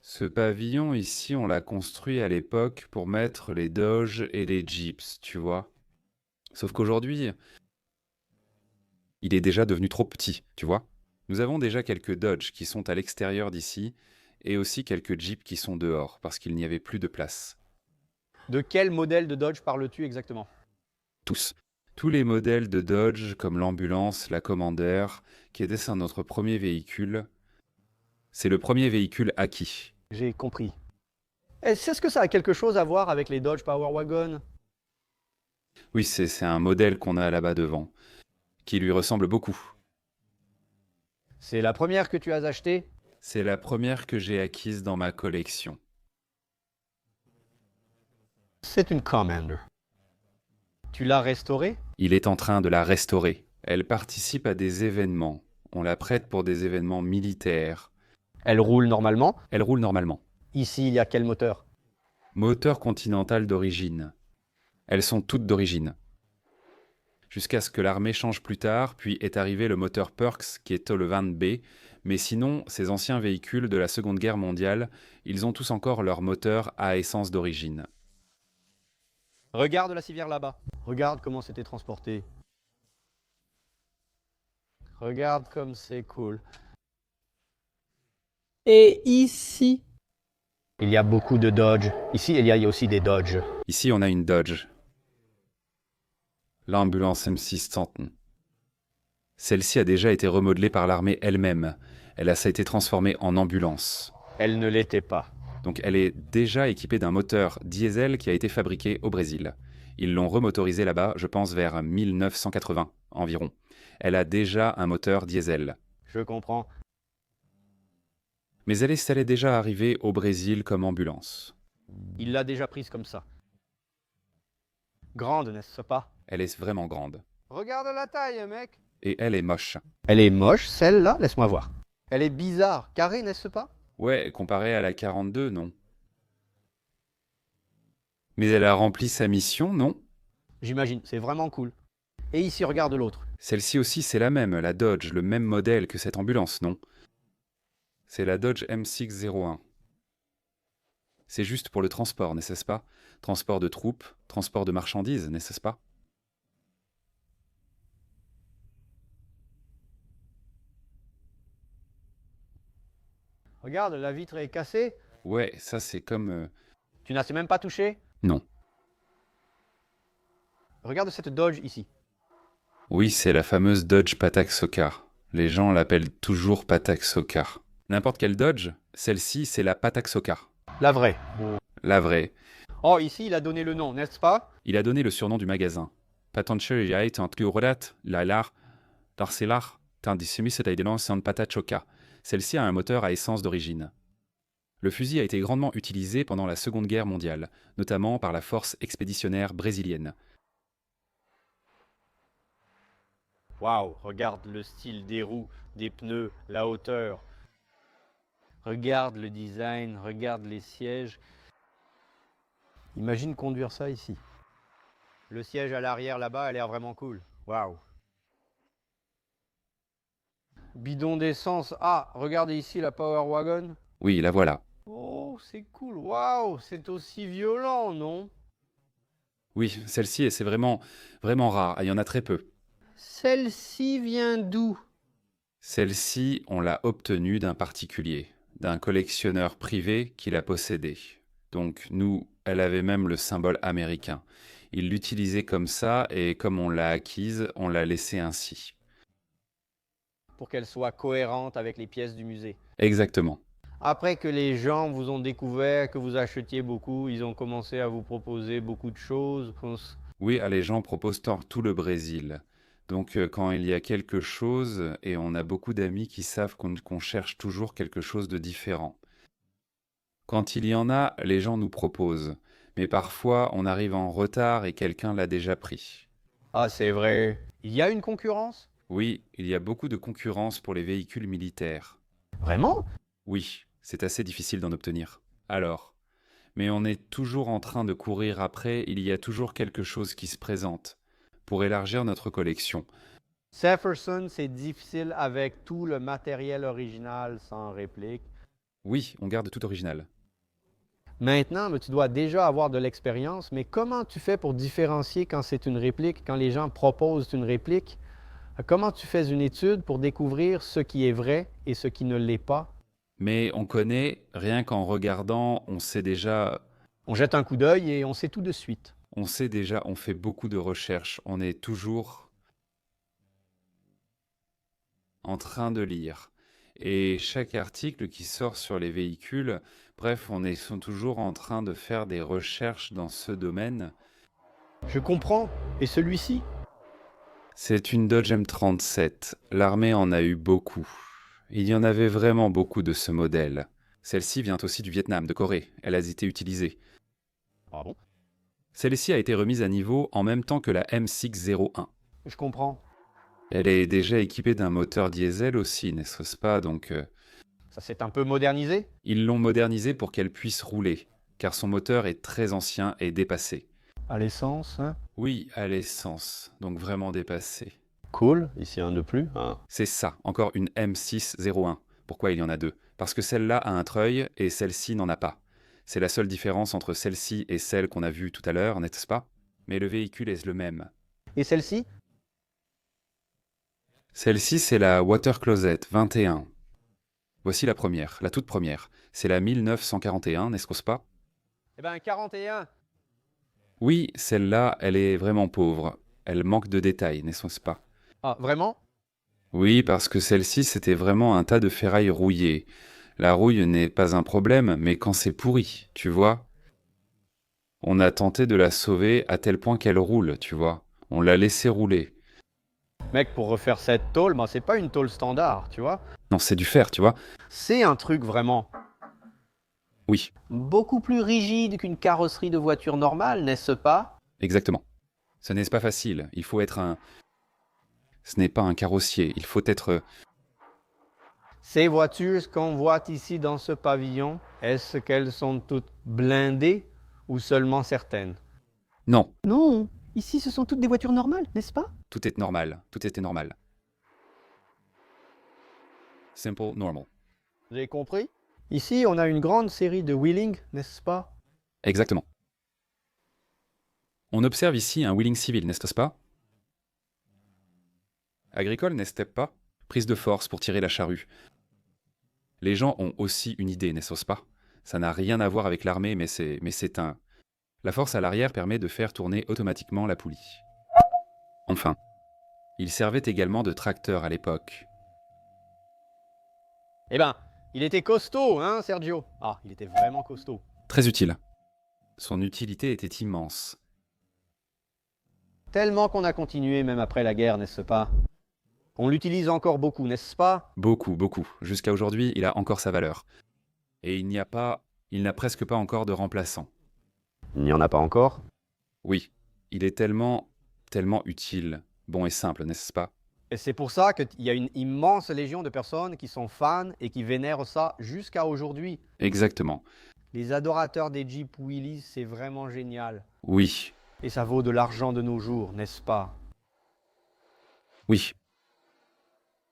Ce pavillon ici, on l'a construit à l'époque pour mettre les Dodge et les Jeeps, tu vois. Sauf qu'aujourd'hui, il est déjà devenu trop petit, tu vois. Nous avons déjà quelques Dodge qui sont à l'extérieur d'ici et aussi quelques Jeeps qui sont dehors parce qu'il n'y avait plus de place. De quel modèle de Dodge parles-tu exactement? Tous. Tous les modèles de Dodge comme l'ambulance, la Commander, qui était notre premier véhicule. C'est le premier véhicule acquis. J'ai compris. Est-ce que ça a quelque chose à voir avec les Dodge Power Wagon? Oui, c'est un modèle qu'on a là-bas devant, qui lui ressemble beaucoup. C'est la première que tu as achetée? C'est la première que j'ai acquise dans ma collection. C'est une Commander. Tu l'as restaurée? Il est en train de la restaurer. Elle participe à des événements. On la prête pour des événements militaires. Elle roule normalement. Elle roule normalement. Ici, il y a quel moteur? Moteur continental d'origine. Elles sont toutes d'origine. Jusqu'à ce que l'armée change plus tard, puis est arrivé le moteur Perks qui est Tolovan B. Mais sinon, ces anciens véhicules de la Seconde Guerre mondiale, ils ont tous encore leur moteur à essence d'origine. Regarde la civière là-bas. Regarde comment c'était transporté. Regarde comme c'est cool. Et ici? Il y a beaucoup de Dodge. Ici, il y a aussi des Dodge. Ici, on a une Dodge. L'ambulance M6 Stanton. Celle-ci a déjà été remodelée par l'armée elle-même. Elle a été transformée en ambulance. Elle ne l'était pas. Donc elle est déjà équipée d'un moteur diesel qui a été fabriqué au Brésil. Ils l'ont remotorisée là-bas, je pense vers 1980 environ. Elle a déjà un moteur diesel. Je comprends. Mais elle est déjà arrivée au Brésil comme ambulance. Il l'a déjà prise comme ça. Grande, n'est-ce pas? Elle est vraiment grande. Regarde la taille, mec. Et elle est moche. Elle est moche, celle-là? Laisse-moi voir. Elle est bizarre. Carrée, n'est-ce pas? Ouais, comparée à la 42, non. Mais elle a rempli sa mission, non? J'imagine, c'est vraiment cool. Et ici, regarde l'autre. Celle-ci aussi, c'est la même, la Dodge, le même modèle que cette ambulance, non? C'est la Dodge M601. C'est juste pour le transport, n'est-ce pas? Transport de troupes, transport de marchandises, n'est-ce pas? Regarde, la vitre est cassée. Ouais, ça c'est comme... Tu n'as même pas touché? Non. Regarde cette Dodge ici. Oui, c'est la fameuse Dodge Patak Socar. Les gens l'appellent toujours Patak Socar. N'importe quelle Dodge, celle-ci c'est la Patak Socar. La vraie. La vraie. Oh, ici, il a donné le nom, n'est-ce pas? Il a donné le surnom du magasin. Patancheriait antgurodat lalar darselar tandisimis et Patak Socar. Celle-ci a un moteur à essence d'origine. Le fusil a été grandement utilisé pendant la Seconde Guerre mondiale, notamment par la force expéditionnaire brésilienne. Waouh, regarde le style des roues, des pneus, la hauteur. Regarde le design, regarde les sièges. Imagine conduire ça ici. Le siège à l'arrière là-bas a l'air vraiment cool. Waouh. Bidon d'essence. Ah, regardez ici la Power Wagon. Oui, la voilà. Oh, c'est cool. Waouh, c'est aussi violent, non? Oui, celle-ci, c'est vraiment rare. Il y en a très peu. Celle-ci vient d'où? Celle-ci, on l'a obtenue d'un particulier, d'un collectionneur privé qui l'a possédée. Donc nous, elle avait même le symbole américain. Il l'utilisait comme ça et comme on l'a acquise, on l'a laissée ainsi. Pour qu'elle soit cohérente avec les pièces du musée. Exactement. Après que les gens vous ont découvert, que vous achetiez beaucoup, ils ont commencé à vous proposer beaucoup de choses. Oui, les gens proposent tout le Brésil. Donc quand il y a quelque chose, et on a beaucoup d'amis qui savent qu'on cherche toujours quelque chose de différent. Quand il y en a, les gens nous proposent. Mais parfois, on arrive en retard et quelqu'un l'a déjà pris. Ah, c'est vrai. Il y a une concurrence? Oui, il y a beaucoup de concurrence pour les véhicules militaires. Vraiment? Oui, c'est assez difficile d'en obtenir. Alors, mais on est toujours en train de courir après, il y a toujours quelque chose qui se présente pour élargir notre collection. Jefferson, c'est difficile avec tout le matériel original sans réplique. Oui, on garde tout original. Maintenant, tu dois déjà avoir de l'expérience, mais comment tu fais pour différencier quand c'est une réplique, quand les gens proposent une réplique? Comment tu fais une étude pour découvrir ce qui est vrai et ce qui ne l'est pas? Mais on connaît, rien qu'en regardant, on sait déjà, On jette un coup d'œil et on sait tout de suite. on fait beaucoup de recherches, on est toujours en train de lire. Et chaque article qui sort sur les véhicules, bref, sont toujours en train de faire des recherches dans ce domaine. Je comprends. Et celui-ci? C'est une Dodge M37. L'armée en a eu beaucoup. Il y en avait vraiment beaucoup de ce modèle. Celle-ci vient aussi du Vietnam, de Corée. Elle a été utilisée. Ah bon? Celle-ci a été remise à niveau en même temps que la M601. Je comprends. Elle est déjà équipée d'un moteur diesel aussi, n'est-ce pas? Donc, Ça s'est un peu modernisé? ils l'ont modernisée pour qu'elle puisse rouler, car son moteur est très ancien et dépassé. À l'essence, hein? Oui, à l'essence, donc vraiment dépassé. Cool, ici un de plus. Hein. C'est ça, encore une M601. Pourquoi il y en a deux? Parce que celle-là a un treuil et celle-ci n'en a pas. C'est la seule différence entre celle-ci et celle qu'on a vue tout à l'heure, n'est-ce pas? Mais le véhicule est le même. Et celle-ci? Celle-ci, c'est la Water Closet 21. Voici la première, la toute première. C'est la 1941, n'est-ce pas? Eh ben 41. Oui, celle-là, elle est vraiment pauvre. Elle manque de détails, n'est-ce pas? Ah, vraiment? Oui, parce que celle-ci, c'était vraiment un tas de ferraille rouillée. La rouille n'est pas un problème, mais quand c'est pourri, tu vois? On a tenté de la sauver à tel point qu'elle roule, tu vois? On l'a laissée rouler. Mec, pour refaire cette tôle, ben, c'est pas une tôle standard, tu vois. Non, c'est du fer, tu vois? C'est un truc vraiment Oui, beaucoup plus rigide qu'une carrosserie de voiture normale, n'est-ce pas? exactement. Ce n'est pas facile. Il faut être un... Ce n'est pas un carrossier. Il faut être... Ces voitures qu'on voit ici dans ce pavillon, est-ce qu'elles sont toutes blindées ou seulement certaines? Non, Non, ici ce sont toutes des voitures normales, n'est-ce pas? tout est normal. Tout était normal. Simple, normal. J'ai compris. Ici, on a une grande série de wheeling, n'est-ce pas? Exactement. On observe ici un wheeling civil, n'est-ce pas? Agricole, n'est-ce pas? Prise de force pour tirer la charrue. Les gens ont aussi une idée, n'est-ce pas? Ça n'a rien à voir avec l'armée, mais c'est un... La force à l'arrière permet de faire tourner automatiquement la poulie. Enfin, il servait également de tracteur à l'époque. Eh ben, il était costaud, hein, Sergio? Ah, il était vraiment costaud. Très utile. Son utilité était immense. Tellement qu'on a continué même après la guerre, n'est-ce pas? On l'utilise encore beaucoup, n'est-ce pas? Beaucoup, beaucoup. Jusqu'à aujourd'hui, il a encore sa valeur. Et il n'a presque pas encore de remplaçant. Il n'y en a pas encore. Oui, il est tellement utile, bon et simple, n'est-ce pas? Et c'est pour ça qu'il y a une immense légion de personnes qui sont fans et qui vénèrent ça jusqu'à aujourd'hui. Exactement. Les adorateurs des Jeep Willys, c'est vraiment génial. Oui, Et ça vaut de l'argent de nos jours, n'est-ce pas? oui.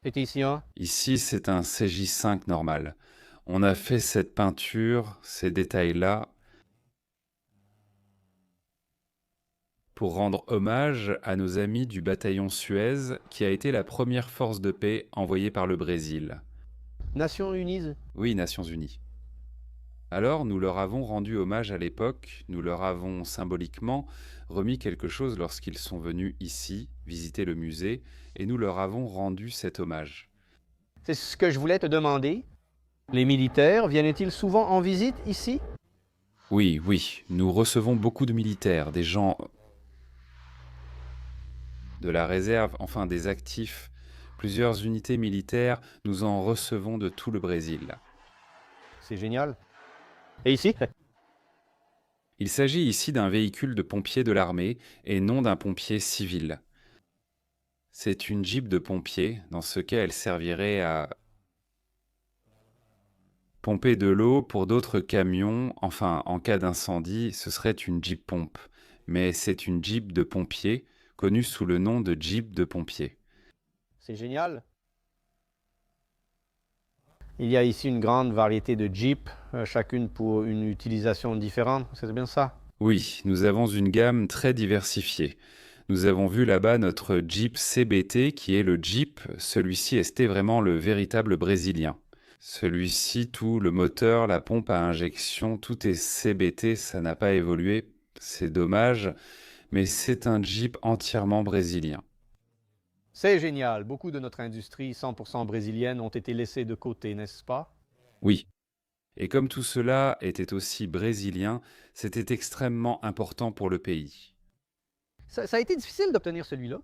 C'est ici, hein? Ici, c'est un CJ5 normal. On a fait cette peinture, ces détails-là, pour rendre hommage à nos amis du bataillon Suez, qui a été la première force de paix envoyée par le Brésil. Nations Unies. Oui, Nations Unies. Alors, nous leur avons rendu hommage à l'époque, nous leur avons symboliquement remis quelque chose lorsqu'ils sont venus ici, visiter le musée, et nous leur avons rendu cet hommage. C'est ce que je voulais te demander. Les militaires viennent-ils souvent en visite ici? Oui, oui, nous recevons beaucoup de militaires, des gens de la réserve, enfin des actifs, plusieurs unités militaires, nous en recevons de tout le Brésil. C'est génial. Et ici? Il s'agit ici d'un véhicule de pompier de l'armée et non d'un pompier civil. C'est une Jeep de pompier, dans ce cas elle servirait à pomper de l'eau pour d'autres camions, enfin en cas d'incendie ce serait une Jeep pompe, mais c'est une Jeep de pompier, connue sous le nom de Jeep de pompier. C'est génial. Il y a ici une grande variété de Jeeps, chacune pour une utilisation différente, c'est bien ça? Oui, nous avons une gamme très diversifiée. Nous avons vu là-bas notre Jeep CBT qui est le Jeep, celui-ci était vraiment le véritable brésilien. Celui-ci, tout, le moteur, la pompe à injection, tout est CBT, ça n'a pas évolué, c'est dommage, mais c'est un Jeep entièrement brésilien. C'est génial. Beaucoup de notre industrie 100% brésilienne ont été laissées de côté, n'est-ce pas? Oui. Et comme tout cela était aussi brésilien, c'était extrêmement important pour le pays. Ça a été difficile d'obtenir celui-là.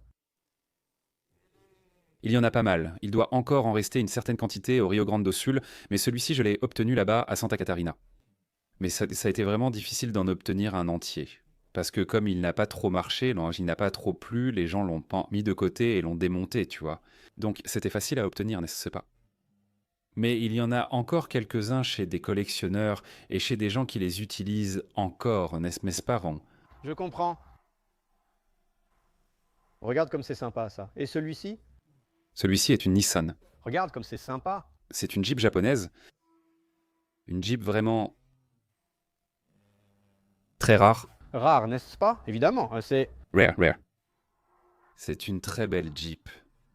Il y en a pas mal. Il doit encore en rester une certaine quantité au Rio Grande do Sul, mais celui-ci, je l'ai obtenu là-bas à Santa Catarina. Mais ça a été vraiment difficile d'en obtenir un entier. Parce que comme il n'a pas trop marché, il n'a pas trop plu, les gens l'ont mis de côté et l'ont démonté, tu vois. Donc c'était facile à obtenir, n'est-ce pas? Mais il y en a encore quelques-uns chez des collectionneurs et chez des gens qui les utilisent encore, n'est-ce pas, Ron? Je comprends. Regarde comme c'est sympa ça. Et celui-ci? Celui-ci est une Nissan. Regarde comme c'est sympa. C'est une Jeep japonaise. Une Jeep vraiment très rare. Rare, n'est-ce pas? Évidemment, c'est... Rare. C'est une très belle Jeep.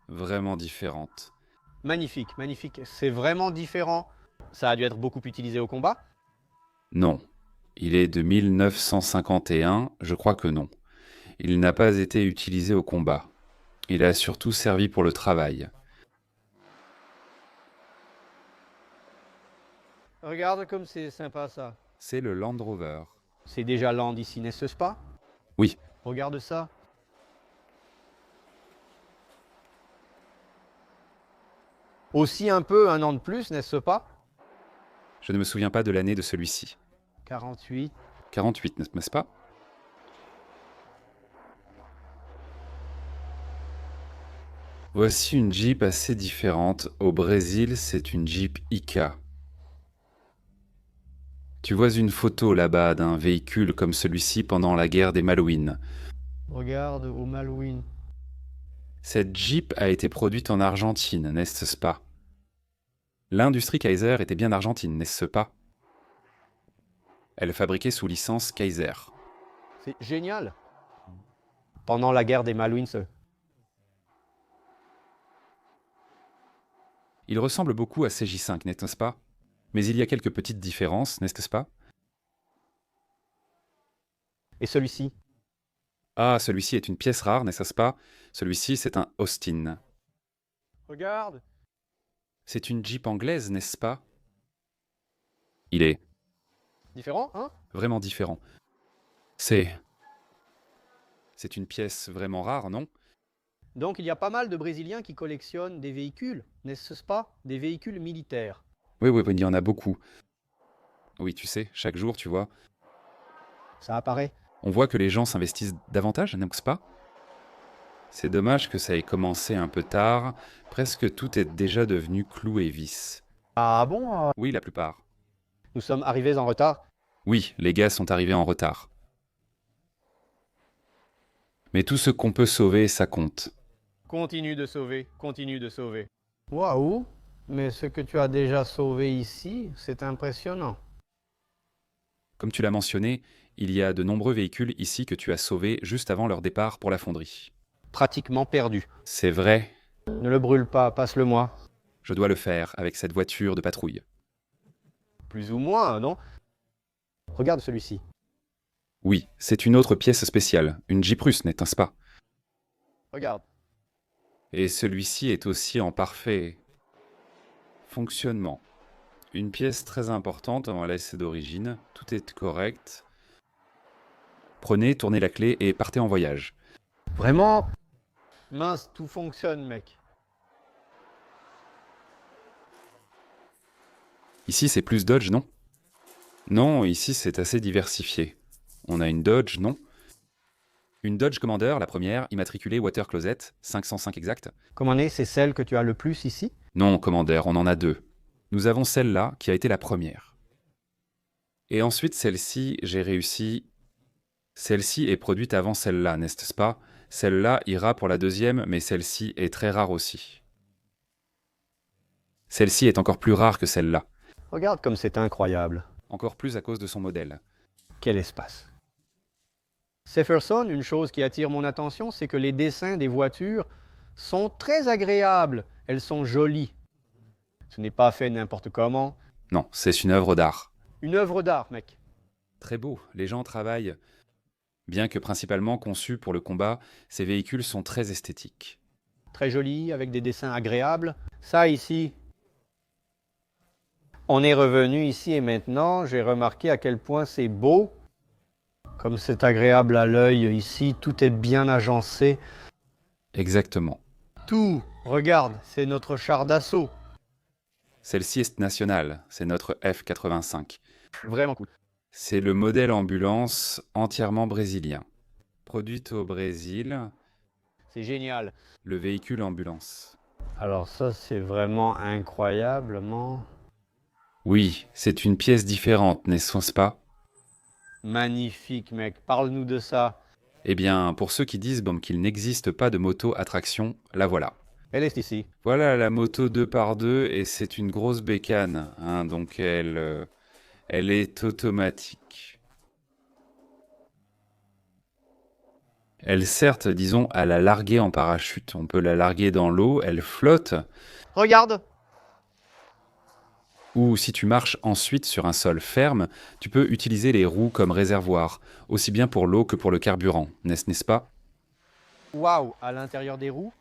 Vraiment différente. Magnifique, magnifique. C'est vraiment différent. Ça a dû être beaucoup utilisé au combat? Non. Il est de 1951, je crois que non. Il n'a pas été utilisé au combat. Il a surtout servi pour le travail. Regarde comme c'est sympa ça. C'est le Land Rover. C'est déjà land ici, n'est-ce pas? Oui, Regarde ça. Aussi un peu un an de plus, n'est-ce pas? je ne me souviens pas de l'année de celui-ci. 48. 48, n'est-ce pas? Voici une Jeep assez différente. Au Brésil, c'est une Jeep Ica. Tu vois une photo là-bas d'un véhicule comme celui-ci pendant la guerre des Malouines. Regarde au Malouine. Cette Jeep a été produite en Argentine, n'est-ce pas? L'industrie Kaiser était bien argentine, n'est-ce pas? Elle est fabriquée sous licence Kaiser. C'est génial. Pendant la guerre des Malouines. Il ressemble beaucoup à CJ5, n'est-ce pas? Mais il y a quelques petites différences, n'est-ce pas? Et celui-ci? Ah, celui-ci est une pièce rare, n'est-ce pas? Celui-ci, c'est un Austin. Regarde. C'est une Jeep anglaise, n'est-ce pas? Il est Différent, hein? vraiment différent. C'est une pièce vraiment rare, non? Donc il y a pas mal de Brésiliens qui collectionnent des véhicules, n'est-ce pas? Des véhicules militaires. Oui, il y en a beaucoup. Oui, tu sais, chaque jour, tu vois, Ça apparaît. on voit que les gens s'investissent davantage, n'est-ce pas? C'est dommage que ça ait commencé un peu tard, presque tout est déjà devenu clou et vis. Ah bon? Oui, la plupart. Nous sommes arrivés en retard. Oui, les gars sont arrivés en retard. Mais tout ce qu'on peut sauver, ça compte. Continue de sauver, continue de sauver. Waouh! Mais ce que tu as déjà sauvé ici, c'est impressionnant. Comme tu l'as mentionné, il y a de nombreux véhicules ici que tu as sauvés juste avant leur départ pour la fonderie. Pratiquement perdu. C'est vrai, Ne le brûle pas, passe-le-moi. je dois le faire avec cette voiture de patrouille. Plus ou moins, non? Regarde celui-ci. Oui, c'est une autre pièce spéciale, une Jeep russe, n'est-ce pas? Regarde. Et celui-ci est aussi en parfait fonctionnement. Une pièce très importante, voilà, c'est d'origine, tout est correct. Prenez, tournez la clé et partez en voyage. Vraiment? Mince, tout fonctionne, mec. Ici, c'est plus Dodge, non? Non, ici, c'est assez diversifié. On a une Dodge, non? Une Dodge Commander, la première, immatriculée Water Closet, 505 exact. Comment est, c'est celle que tu as le plus ici? Non, Commander, on en a deux. Nous avons celle-là, qui a été la première. Et ensuite, celle-ci, j'ai réussi. Celle-ci est produite avant celle-là, n'est-ce pas? Celle-là ira pour la deuxième, mais celle-ci est très rare aussi. Celle-ci est encore plus rare que celle-là. Regarde comme c'est incroyable. Encore plus à cause de son modèle. Quel espace. Sefferson, une chose qui attire mon attention, c'est que les dessins des voitures sont très agréables. Elles sont jolies. Ce n'est pas fait n'importe comment. Non, c'est une œuvre d'art. Une œuvre d'art, mec. Très beau, les gens travaillent. Bien que principalement conçus pour le combat, ces véhicules sont très esthétiques. Très jolie, avec des dessins agréables. Ça ici. On est revenu ici et maintenant, j'ai remarqué à quel point c'est beau. Comme c'est agréable à l'œil ici, tout est bien agencé. Exactement. Tout. Regarde, c'est notre char d'assaut. Celle-ci est nationale, c'est notre F-85. Vraiment cool. C'est le modèle ambulance entièrement brésilien. Produite au Brésil, C'est génial. le véhicule ambulance. Alors ça, c'est vraiment incroyablement Oui, c'est une pièce différente, n'est-ce pas? magnifique, mec. Parle-nous de ça. Eh bien, pour ceux qui disent bon, qu'il n'existe pas de moto à traction, la voilà. Elle est ici. Voilà la moto 2x2 et c'est une grosse bécane, hein, donc elle est automatique. Elle certes, disons, à la larguer en parachute. On peut la larguer dans l'eau, elle flotte, Regarde. ou si tu marches ensuite sur un sol ferme, tu peux utiliser les roues comme réservoir, aussi bien pour l'eau que pour le carburant, n'est-ce pas? Waouh, à l'intérieur des roues.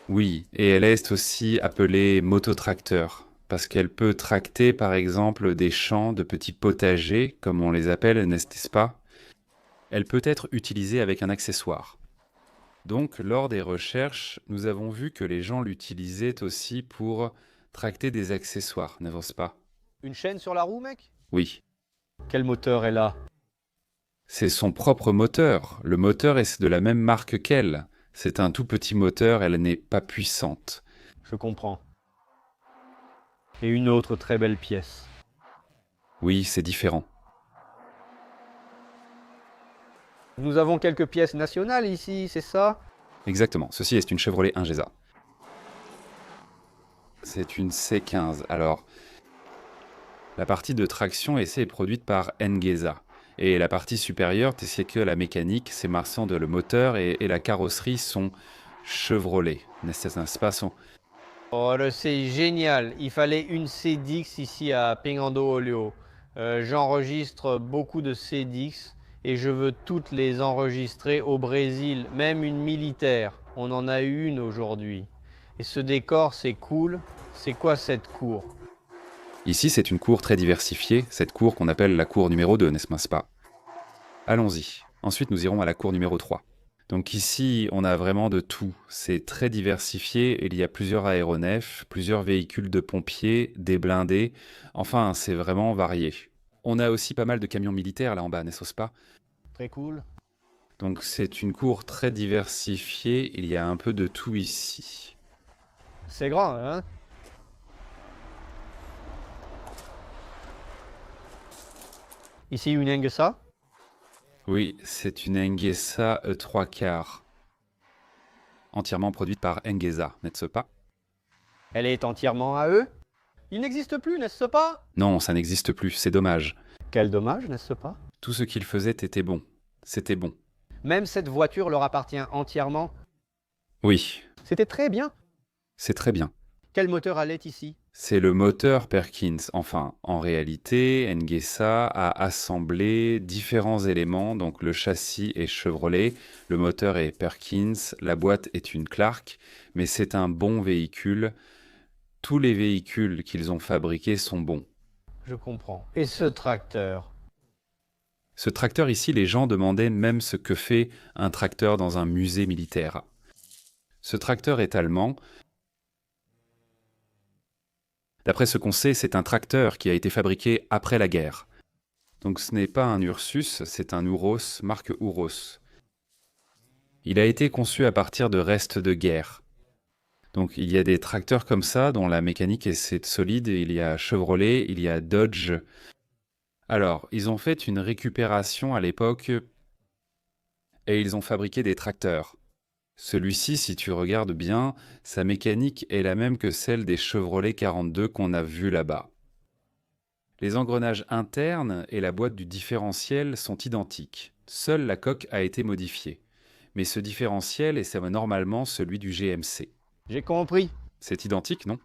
Oui, et elle est aussi appelée mototracteur, parce qu'elle peut tracter par exemple des champs de petits potagers, comme on les appelle, n'est-ce pas? Elle peut être utilisée avec un accessoire. Donc, lors des recherches, nous avons vu que les gens l'utilisaient aussi pour tracter des accessoires, n'est-ce pas? Une chaîne sur la roue, mec. Oui, Quel moteur est là? c'est son propre moteur. Le moteur est de la même marque qu'elle. C'est un tout petit moteur, elle n'est pas puissante. Je comprends. Et une autre très belle pièce. Oui, c'est différent. Nous avons quelques pièces nationales ici, c'est ça? Exactement, ceci est une Chevrolet Ingesa. C'est une C15. Alors, la partie de traction est produite par Engesa. Et la partie supérieure, c'est que la mécanique, c'est Marsan de le moteur et la carrosserie sont Chevrolet. N'est-ce pas? Oh, c'est génial. Il fallait une CDX ici à Pingando Oleo. J'enregistre beaucoup de CDX et je veux toutes les enregistrer au Brésil, même une militaire. On en a eu une aujourd'hui. Et ce décor, c'est cool. C'est quoi cette cour? Ici, c'est une cour très diversifiée, cette cour qu'on appelle la cour numéro 2, n'est-ce pas? Allons-y. Ensuite, nous irons à la cour numéro 3. Donc ici, on a vraiment de tout. C'est très diversifié. Il y a plusieurs aéronefs, plusieurs véhicules de pompiers, des blindés. Enfin, c'est vraiment varié. On a aussi pas mal de camions militaires là en bas, n'est-ce pas? Très cool. Donc c'est une cour très diversifiée. Il y a un peu de tout ici. C'est grand, hein? Ici, une Engesa. Oui, c'est une Engesa 3 quarts. Entièrement produite par Engesa, n'est-ce pas? Elle est entièrement à eux. Il n'existe plus, n'est-ce pas? Non, ça n'existe plus, c'est dommage. Quel dommage, n'est-ce pas? Tout ce qu'ils faisaient était bon. C'était bon. Même cette voiture leur appartient entièrement. Oui, C'était très bien. c'est très bien. Quel moteur allait ici? C'est le moteur Perkins. Enfin, en réalité, Engesa a assemblé différents éléments. Donc le châssis est Chevrolet, le moteur est Perkins, la boîte est une Clark, mais c'est un bon véhicule. Tous les véhicules qu'ils ont fabriqués sont bons. Je comprends. Et ce tracteur? Ce tracteur ici, les gens demandaient même ce que fait un tracteur dans un musée militaire. Ce tracteur est allemand. D'après ce qu'on sait, c'est un tracteur qui a été fabriqué après la guerre. Donc ce n'est pas un Ursus, c'est un Uros, marque Uros. Il a été conçu à partir de restes de guerre. Donc il y a des tracteurs comme ça dont la mécanique est solide. Il y a Chevrolet, il y a Dodge. Alors, ils ont fait une récupération à l'époque et ils ont fabriqué des tracteurs. Celui-ci, si tu regardes bien, sa mécanique est la même que celle des Chevrolet 42 qu'on a vus là-bas. Les engrenages internes et la boîte du différentiel sont identiques. Seule la coque a été modifiée. Mais ce différentiel est normalement celui du GMC. J'ai compris. C'est identique, non?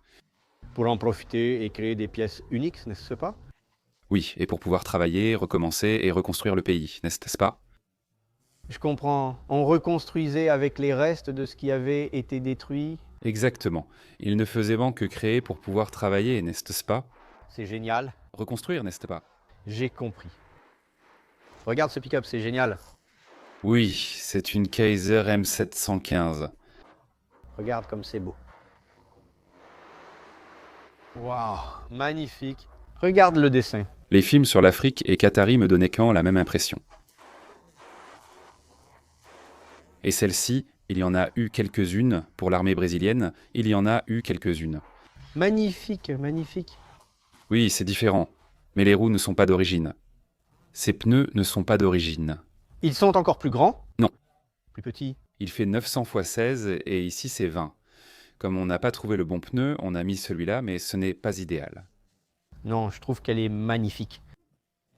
Pour en profiter et créer des pièces uniques, n'est-ce pas? Oui, et pour pouvoir travailler, recommencer et reconstruire le pays, n'est-ce pas? Je comprends. On reconstruisait avec les restes de ce qui avait été détruit. Exactement. Il ne faisait bon que créer pour pouvoir travailler, n'est-ce pas? C'est génial. Reconstruire, n'est-ce pas? J'ai compris. Regarde ce pick-up, c'est génial. Oui, c'est une Kaiser M715. Regarde comme c'est beau. Waouh, magnifique. Regarde le dessin. Les films sur l'Afrique et Qatari me donnaient quand la même impression. Et celle-ci, il y en a eu quelques-unes pour l'armée brésilienne, il y en a eu quelques-unes. Magnifique, magnifique. Oui, c'est différent, mais les roues ne sont pas d'origine. Ces pneus ne sont pas d'origine. Ils sont encore plus grands? Non. Plus petits? Il fait 900 x 16 et ici c'est 20. Comme on n'a pas trouvé le bon pneu, on a mis celui-là, mais ce n'est pas idéal. Non, je trouve qu'elle est magnifique.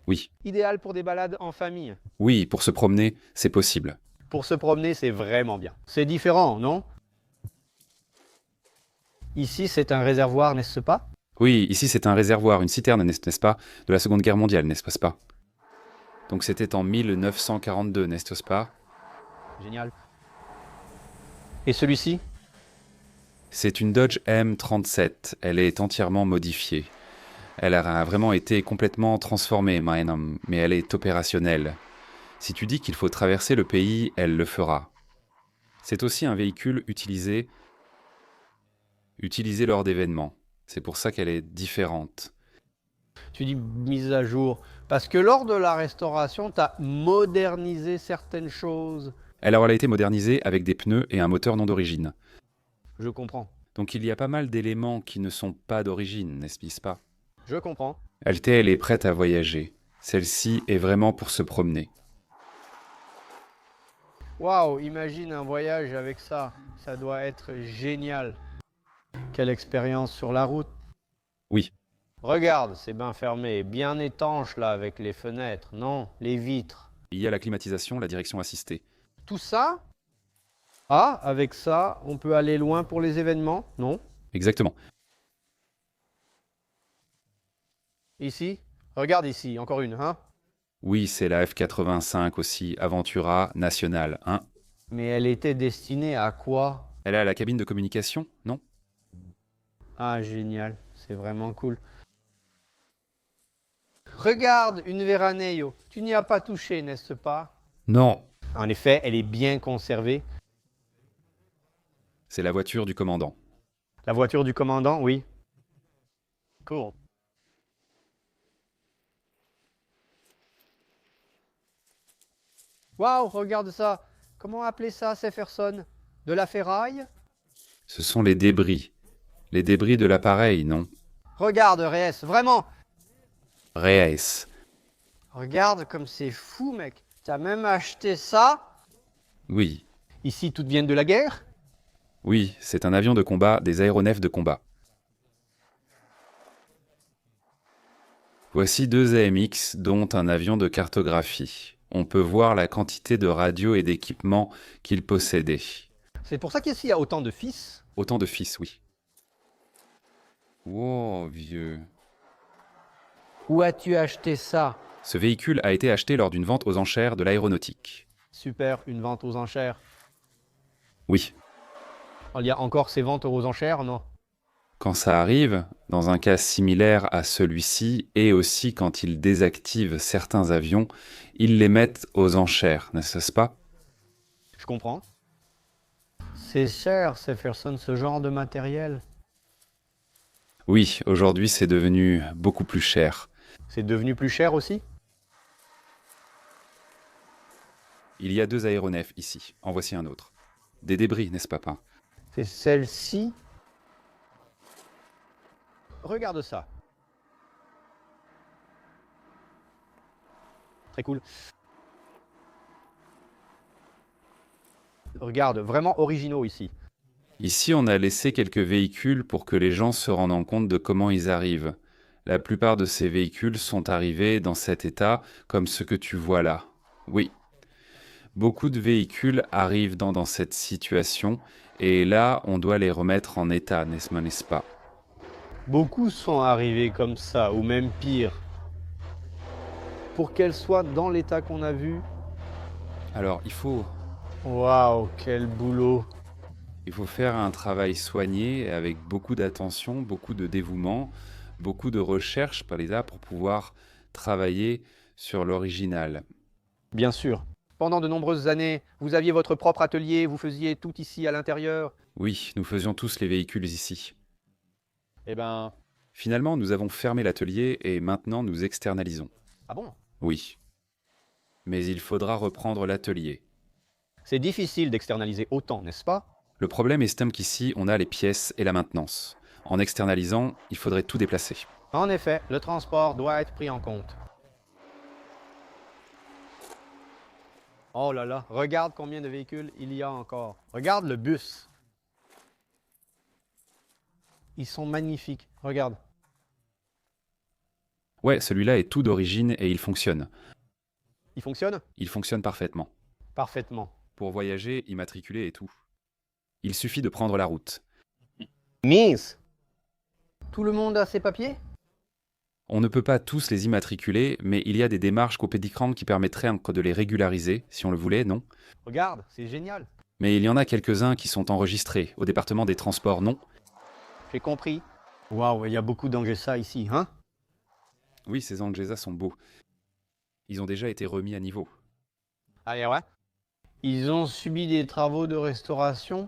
Oui, Idéal pour des balades en famille. oui, pour se promener, c'est possible. Pour se promener, c'est vraiment bien. C'est différent, non? Ici, c'est un réservoir, n'est-ce pas? Oui, ici c'est un réservoir, une citerne, n'est-ce pas, de la Seconde Guerre mondiale, n'est-ce pas? Donc c'était en 1942, n'est-ce pas? Génial. Et celui-ci? C'est une Dodge M37, elle est entièrement modifiée. Elle a vraiment été complètement transformée, mais elle est opérationnelle. Si tu dis qu'il faut traverser le pays, elle le fera. C'est aussi un véhicule utilisé lors d'événements. C'est pour ça qu'elle est différente. Tu dis mise à jour. Parce que lors de la restauration, tu as modernisé certaines choses. Alors elle a été modernisée avec des pneus et un moteur non d'origine. Je comprends. Donc il y a pas mal d'éléments qui ne sont pas d'origine, n'est-ce pas? Je comprends. Elle est prête à voyager. Celle-ci est vraiment pour se promener. Waouh, imagine un voyage avec ça. Ça doit être génial. Quelle expérience sur la route. Oui, Regarde, c'est bien fermé, bien étanche là avec les fenêtres. Non, les vitres. il y a la climatisation, la direction assistée. Tout ça? Ah, avec ça, on peut aller loin pour les événements? Non? Exactement. Ici? Regarde ici, encore une, hein? Oui, c'est la F85 aussi, Aventura Nationale, hein. Mais elle était destinée à quoi? Elle a la cabine de communication, non? Ah, génial, c'est vraiment cool. Regarde, une Veraneo. Tu n'y as pas touché, n'est-ce pas? Non. En effet, elle est bien conservée. C'est la voiture du commandant. La voiture du commandant, oui. Cool. Waouh, regarde ça. Comment appeler ça, Jefferson? De la ferraille? Ce sont les débris. Les débris de l'appareil, non? Regarde, Reyes, vraiment. Reyes. Regarde comme c'est fou, mec. T'as même acheté ça? Oui. Ici, toutes viennent de la guerre? Oui, c'est un avion de combat, des aéronefs de combat. Voici deux AMX, dont un avion de cartographie. On peut voir la quantité de radios et d'équipements qu'il possédait. C'est pour ça qu'ici, il y a autant de fils. Autant de fils, oui. Wow, vieux. Où as-tu acheté ça? Ce véhicule a été acheté lors d'une vente aux enchères de l'aéronautique. Super, une vente aux enchères. Oui. Il y a encore ces ventes aux enchères, non? Quand ça arrive, dans un cas similaire à celui-ci, et aussi quand ils désactivent certains avions, ils les mettent aux enchères, n'est-ce pas? Je comprends. C'est cher, Jefferson, ce genre de matériel. Oui, aujourd'hui c'est devenu beaucoup plus cher. C'est devenu plus cher aussi? Il y a deux aéronefs ici, en voici un autre. Des débris, n'est-ce pas? C'est celle-ci. Regarde ça. Très cool. Regarde, vraiment originaux ici. Ici, on a laissé quelques véhicules pour que les gens se rendent compte de comment ils arrivent. La plupart de ces véhicules sont arrivés dans cet état, comme ce que tu vois là. Oui. Beaucoup de véhicules arrivent dans cette situation, et là, on doit les remettre en état, n'est-ce pas? Beaucoup sont arrivés comme ça, ou même pire. Pour qu'elles soient dans l'état qu'on a vu. Alors, il faut Waouh, quel boulot. faire un travail soigné, avec beaucoup d'attention, beaucoup de dévouement, beaucoup de recherche par les pour pouvoir travailler sur l'original. Bien sûr. Pendant de nombreuses années, vous aviez votre propre atelier, vous faisiez tout ici à l'intérieur. Oui, nous faisions tous les véhicules ici. Eh ben... Finalement, nous avons fermé l'atelier et maintenant nous externalisons. Ah bon? Oui. Mais il faudra reprendre l'atelier. C'est difficile d'externaliser autant, n'est-ce pas? Le problème est qu'ici, on a les pièces et la maintenance. En externalisant, il faudrait tout déplacer. En effet, le transport doit être pris en compte. Oh là là, regarde combien de véhicules il y a encore. Regarde le bus. Ils sont magnifiques, regarde. Ouais, celui-là est tout d'origine et il fonctionne. Il fonctionne? Il fonctionne parfaitement. Parfaitement. Pour voyager, immatriculer et tout. Il suffit de prendre la route. Miss! Tout le monde a ses papiers? On ne peut pas tous les immatriculer, mais il y a des démarches copédicrantes qui permettraient de les régulariser, si on le voulait, non? Regarde, c'est génial. Mais il y en a quelques-uns qui sont enregistrés. Au département des transports, non? J'ai compris. Waouh, il y a beaucoup d'Angessa ici, hein? Oui, ces Angesa sont beaux. Ils ont déjà été remis à niveau. Ah et ouais? Ils ont subi des travaux de restauration?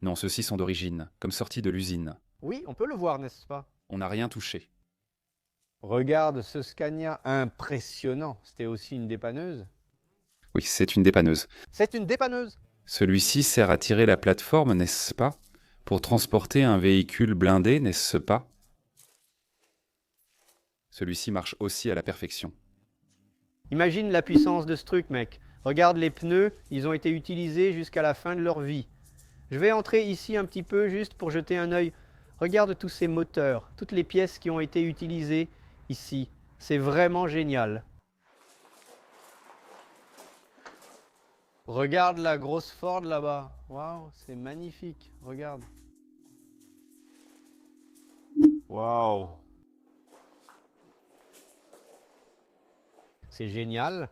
Non, ceux-ci sont d'origine, comme sortis de l'usine. Oui, on peut le voir, n'est-ce pas? On n'a rien touché. Regarde ce Scania impressionnant. C'était aussi une dépanneuse? Oui, c'est une dépanneuse. C'est une dépanneuse! Celui-ci sert à tirer la plateforme, n'est-ce pas? Pour transporter un véhicule blindé, n'est-ce pas? Celui-ci marche aussi à la perfection. Imagine la puissance de ce truc, mec. Regarde les pneus, ils ont été utilisés jusqu'à la fin de leur vie. Je vais entrer ici un petit peu juste pour jeter un œil. Regarde tous ces moteurs, toutes les pièces qui ont été utilisées ici. C'est vraiment génial. Regarde la grosse Ford là-bas. Waouh, c'est magnifique. Regarde. Waouh. C'est génial.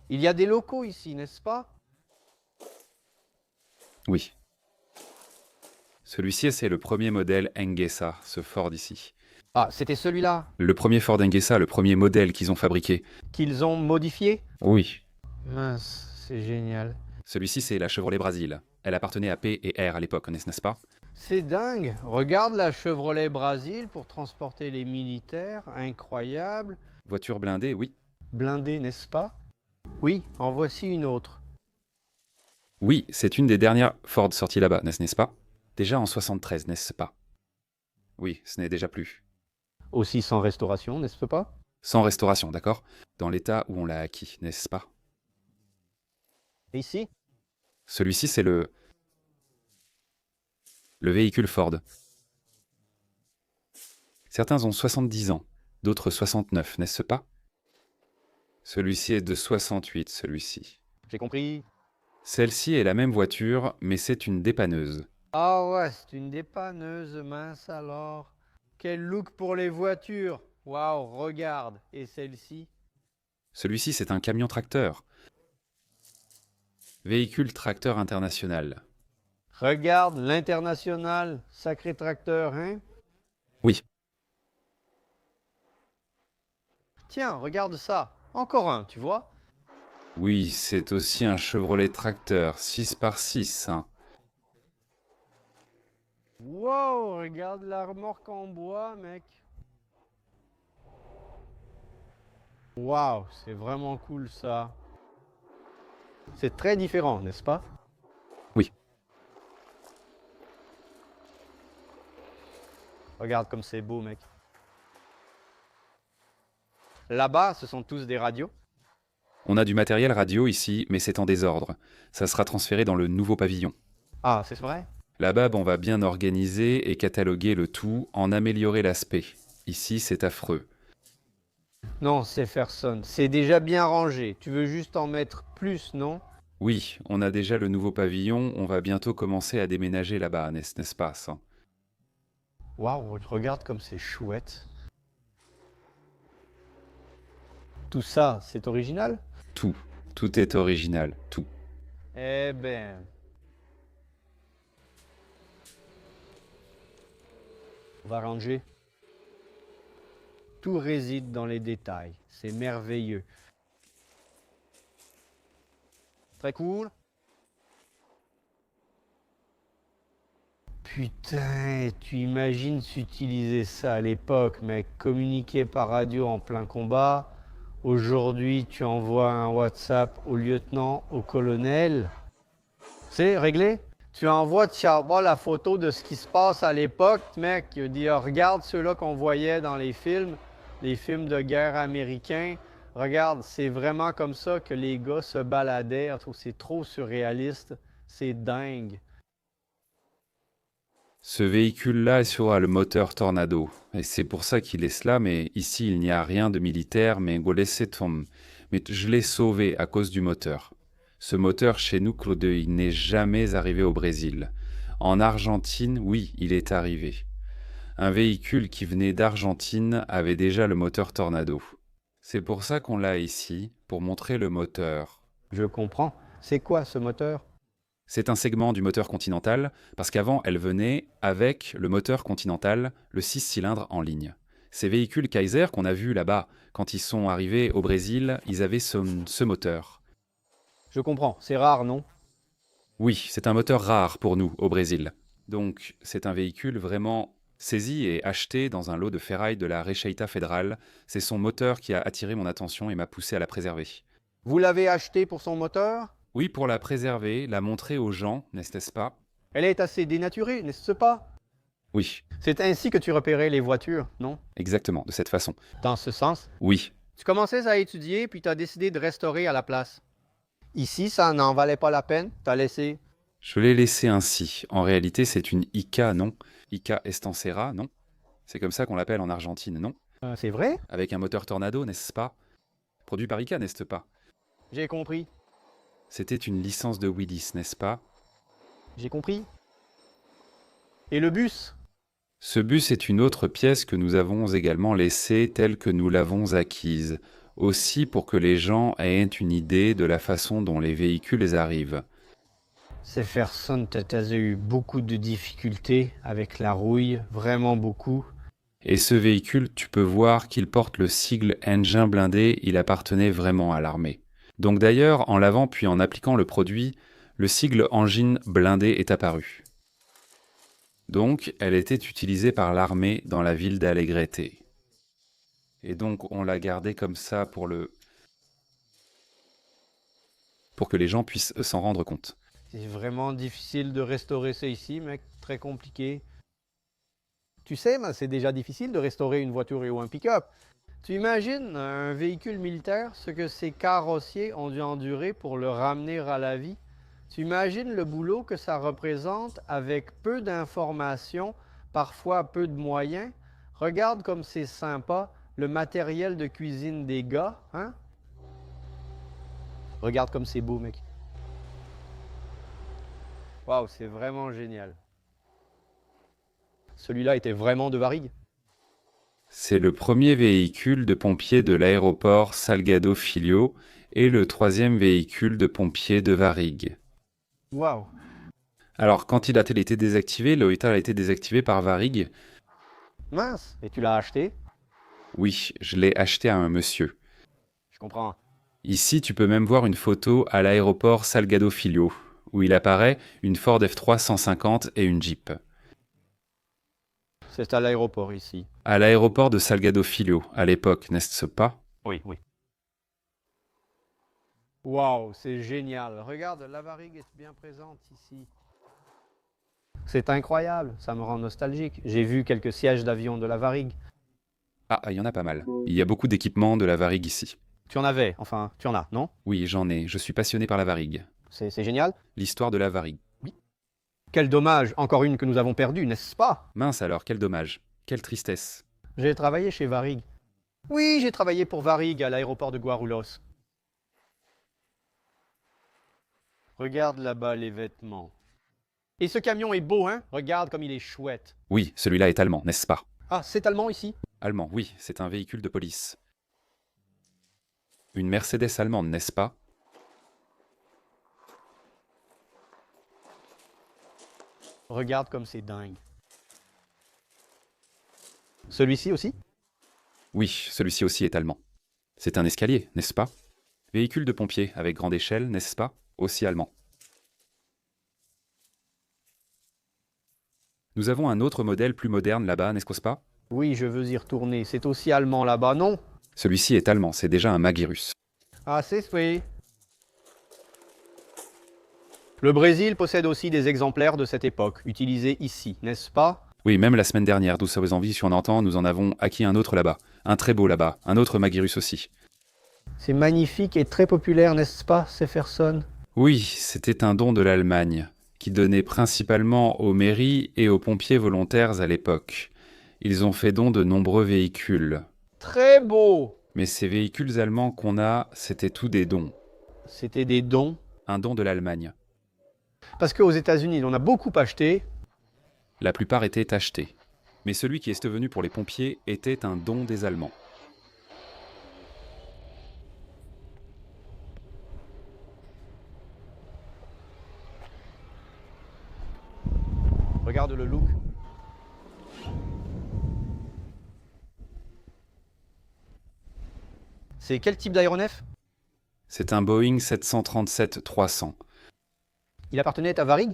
Il y a des locaux ici, n'est-ce pas? Oui. Celui-ci, c'est le premier modèle Engesa, ce Ford ici. Ah, c'était celui-là Le premier Ford Engesa, le premier modèle qu'ils ont fabriqué. qu'ils ont modifié? Oui. Mince, c'est génial. Celui-ci, c'est la Chevrolet Brasil. Elle appartenait à P et R à l'époque, n'est-ce pas? C'est dingue. Regarde la Chevrolet Brasil pour transporter les militaires. Incroyable. Voiture blindée, oui. Blindé, n'est-ce pas? Oui, en voici une autre. Oui, c'est une des dernières Ford sorties là-bas, n'est-ce pas? Déjà en 73, n'est-ce pas? Oui, ce n'est déjà plus. Aussi sans restauration, n'est-ce pas? Sans restauration, d'accord? Dans l'état où on l'a acquis, n'est-ce pas? Et ici? Celui-ci, c'est le véhicule Ford. Certains ont 70 ans, d'autres 69, n'est-ce pas? Celui-ci est de 68, celui-ci. J'ai compris. Celle-ci est la même voiture, mais c'est une dépanneuse. Ah ouais, c'est une dépanneuse, mince alors. Quel look pour les voitures. Waouh, regarde. Et celle-ci? Celui-ci, c'est un camion-tracteur. Véhicule tracteur international. Regarde l'international, sacré tracteur, hein? Oui, Tiens, regarde ça. Encore un, tu vois? oui, c'est aussi un Chevrolet tracteur, 6x6. Hein. Wow, regarde la remorque en bois, mec. Waouh, c'est vraiment cool ça. C'est très différent, n'est-ce pas? Oui. Regarde comme c'est beau, mec. Là-bas, ce sont tous des radios. On a du matériel radio ici, mais c'est en désordre. Ça sera transféré dans le nouveau pavillon. Ah, c'est vrai? Là-bas, on va bien organiser et cataloguer le tout, en améliorer l'aspect. Ici, c'est affreux. Non, c'est Ferson. C'est déjà bien rangé. Tu veux juste en mettre plus, non? Oui, on a déjà le nouveau pavillon, on va bientôt commencer à déménager là-bas, n'est-ce pas ça? Waouh, regarde comme c'est chouette. Tout ça, c'est original? Tout. Tout est original, tout. Eh ben... On va ranger. Tout réside dans les détails. C'est merveilleux. Très cool. Putain, tu imagines s'utiliser ça à l'époque, mec, communiquer par radio en plein combat. Aujourd'hui, tu envoies un WhatsApp au lieutenant, au colonel. C'est réglé? Tu envoies la photo de ce qui se passe à l'époque, mec. Il dit, regarde ceux-là qu'on voyait dans les films de guerre américains. Regarde, c'est vraiment comme ça que les gars se baladaient. Je trouve que c'est trop surréaliste. C'est dingue. Ce véhicule-là sera le moteur Tornado, et c'est pour ça qu'il est là, mais ici il n'y a rien de militaire, mais mais je l'ai sauvé à cause du moteur. Ce moteur chez nous, Claude, il n'est jamais arrivé au Brésil. En Argentine, oui, il est arrivé. Un véhicule qui venait d'Argentine avait déjà le moteur Tornado. C'est pour ça qu'on l'a ici, pour montrer le moteur. Je comprends. C'est quoi ce moteur? C'est un segment du moteur Continental, parce qu'avant, elle venait avec le moteur Continental, le 6 cylindres en ligne. Ces véhicules Kaiser qu'on a vus là-bas, quand ils sont arrivés au Brésil, ils avaient ce moteur. Je comprends. C'est rare, non? Oui, c'est un moteur rare pour nous au Brésil. Donc, c'est un véhicule vraiment saisi et acheté dans un lot de ferraille de la Receita Federal. C'est son moteur qui a attiré mon attention et m'a poussé à la préserver. Vous l'avez acheté pour son moteur? Oui, pour la préserver, la montrer aux gens, n'est-ce pas? Elle est assez dénaturée, n'est-ce pas? Oui, C'est ainsi que tu repérais les voitures, non? exactement, de cette façon. Dans ce sens? Oui, Tu commençais à étudier, puis tu as décidé de restaurer à la place. Ici, ça n'en valait pas la peine? T'as laissé? je l'ai laissé ainsi. En réalité, c'est une Ica, non? Ica Estancera, non? C'est comme ça qu'on l'appelle en Argentine, non? C'est vrai? Avec un moteur Tornado, n'est-ce pas? Produit par Ica, n'est-ce pas? J'ai compris. C'était une licence de Willis, n'est-ce pas? J'ai compris. Et le bus? Ce bus est une autre pièce que nous avons également laissée telle que nous l'avons acquise, aussi pour que les gens aient une idée de la façon dont les véhicules arrivent. Ces personnes, t'as eu beaucoup de difficultés avec la rouille, vraiment beaucoup. Et ce véhicule, tu peux voir qu'il porte le sigle engin blindé, il appartenait vraiment à l'armée. Donc d'ailleurs, en lavant puis en appliquant le produit, le sigle engine blindé est apparu. Donc, elle était utilisée par l'armée dans la ville d'Alegrete. Et donc, on l'a gardée comme ça pour que les gens puissent s'en rendre compte. C'est vraiment difficile de restaurer ça ici, mec. Très compliqué. Tu sais, c'est déjà difficile de restaurer une voiture ou un pick-up. Tu imagines un véhicule militaire, ce que ses carrossiers ont dû endurer pour le ramener à la vie? Tu imagines le boulot que ça représente avec peu d'informations, parfois peu de moyens? Regarde comme c'est sympa, le matériel de cuisine des gars, hein? Regarde comme c'est beau, mec. Waouh, c'est vraiment génial. Celui-là était vraiment de Varig. C'est le premier véhicule de pompiers de l'aéroport Salgado Filho et le troisième véhicule de pompiers de Varig. Waouh. Alors, quand il a été désactivé, l'OITA a été désactivé par Varig. Mince. Et tu l'as acheté? Oui, je l'ai acheté à un monsieur. Je comprends. Ici, tu peux même voir une photo à l'aéroport Salgado Filho, où il apparaît une Ford F3 150 et une Jeep. C'est à l'aéroport ici. À l'aéroport de Salgado Filho, à l'époque, n'est-ce pas? Oui, oui. Waouh, c'est génial. Regarde, la Varig est bien présente ici. C'est incroyable, ça me rend nostalgique. J'ai vu quelques sièges d'avion de la Varig. Ah, il y en a pas mal. Il y a beaucoup d'équipements de la Varig ici. Tu en avais, enfin, tu en as, non? Oui, j'en ai. Je suis passionné par la Varig. C'est génial. L'histoire de la Varig. Quel dommage, encore une que nous avons perdue, n'est-ce pas? Mince alors, quel dommage. Quelle tristesse. J'ai travaillé chez Varig. Oui, j'ai travaillé pour Varig à l'aéroport de Guarulhos. Regarde là-bas les vêtements. Et ce camion est beau, hein? Regarde comme il est chouette. Oui, celui-là est allemand, n'est-ce pas? Ah, c'est allemand ici? Allemand, oui, c'est un véhicule de police. Une Mercedes allemande, n'est-ce pas? Regarde comme c'est dingue. Celui-ci aussi? Oui, celui-ci aussi est allemand. C'est un escalier, n'est-ce pas? Véhicule de pompier avec grande échelle, n'est-ce pas? aussi allemand. Nous avons un autre modèle plus moderne là-bas, n'est-ce pas? Oui, je veux y retourner. C'est aussi allemand là-bas, non? Celui-ci est allemand, c'est déjà un Magirus. Ah, c'est fait. Le Brésil possède aussi des exemplaires de cette époque, utilisés ici, n'est-ce pas? Oui, même la semaine dernière, d'où ça vous envie, si on entend, nous en avons acquis un autre là-bas. Un très beau là-bas, un autre Magirus aussi. C'est magnifique et très populaire, n'est-ce pas, Jefferson? Oui, c'était un don de l'Allemagne, qui donnait principalement aux mairies et aux pompiers volontaires à l'époque. Ils ont fait don de nombreux véhicules. Très beau! Mais ces véhicules allemands qu'on a, c'était tous des dons. C'était des dons. Un don de l'Allemagne. Parce qu'aux États-Unis, on a beaucoup acheté. La plupart étaient achetés. Mais celui qui est venu pour les pompiers était un don des Allemands. Regarde le look. C'est quel type d'aéronef? C'est un Boeing 737-300. Il appartenait à Varig?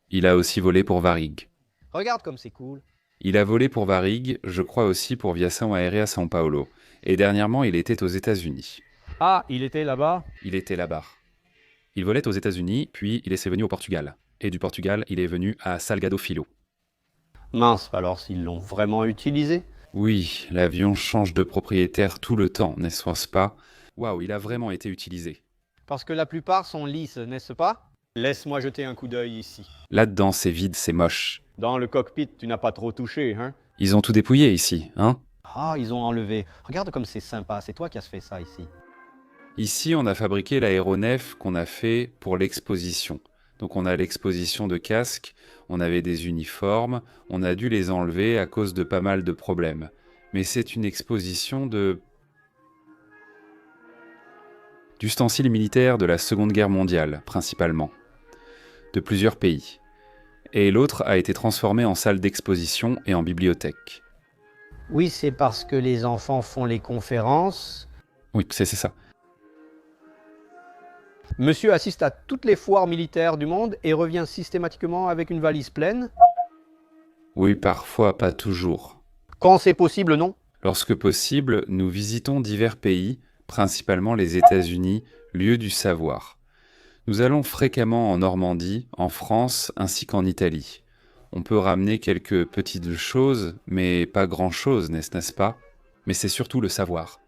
Il a aussi volé pour Varig. Regarde comme c'est cool. Il a volé pour Varig, je crois aussi pour Viação Aérea São Paulo. Et dernièrement, il était aux États-Unis. Ah, il était là-bas? Il était là-bas. Il volait aux États-Unis, puis il est venu au Portugal. Et du Portugal, il est venu à Salgado Filho. Mince, alors s'ils l'ont vraiment utilisé? Oui, l'avion change de propriétaire tout le temps, n'est-ce pas? Waouh, il a vraiment été utilisé. Parce que la plupart sont lisses, n'est-ce pas? Laisse-moi jeter un coup d'œil ici. Là-dedans, c'est vide, c'est moche. Dans le cockpit, tu n'as pas trop touché, hein? Ils ont tout dépouillé ici, hein? Ah, ils ont enlevé. Regarde comme c'est sympa, c'est toi qui as fait ça ici. Ici, on a fabriqué l'aéronef qu'on a fait pour l'exposition. Donc on a l'exposition de casques, on avait des uniformes, on a dû les enlever à cause de pas mal de problèmes. Mais c'est une exposition d'ustensiles militaires de la Seconde Guerre mondiale, principalement, de plusieurs pays. Et l'autre a été transformé en salle d'exposition et en bibliothèque. Oui, c'est parce que les enfants font les conférences. Oui, c'est ça. Monsieur assiste à toutes les foires militaires du monde et revient systématiquement avec une valise pleine. Oui, parfois, pas toujours. Quand c'est possible, non? Lorsque possible, nous visitons divers pays, principalement les États-Unis, lieu du savoir. Nous allons fréquemment en Normandie, en France ainsi qu'en Italie. On peut ramener quelques petites choses, mais pas grand-chose, n'est-ce pas? Mais c'est surtout le savoir.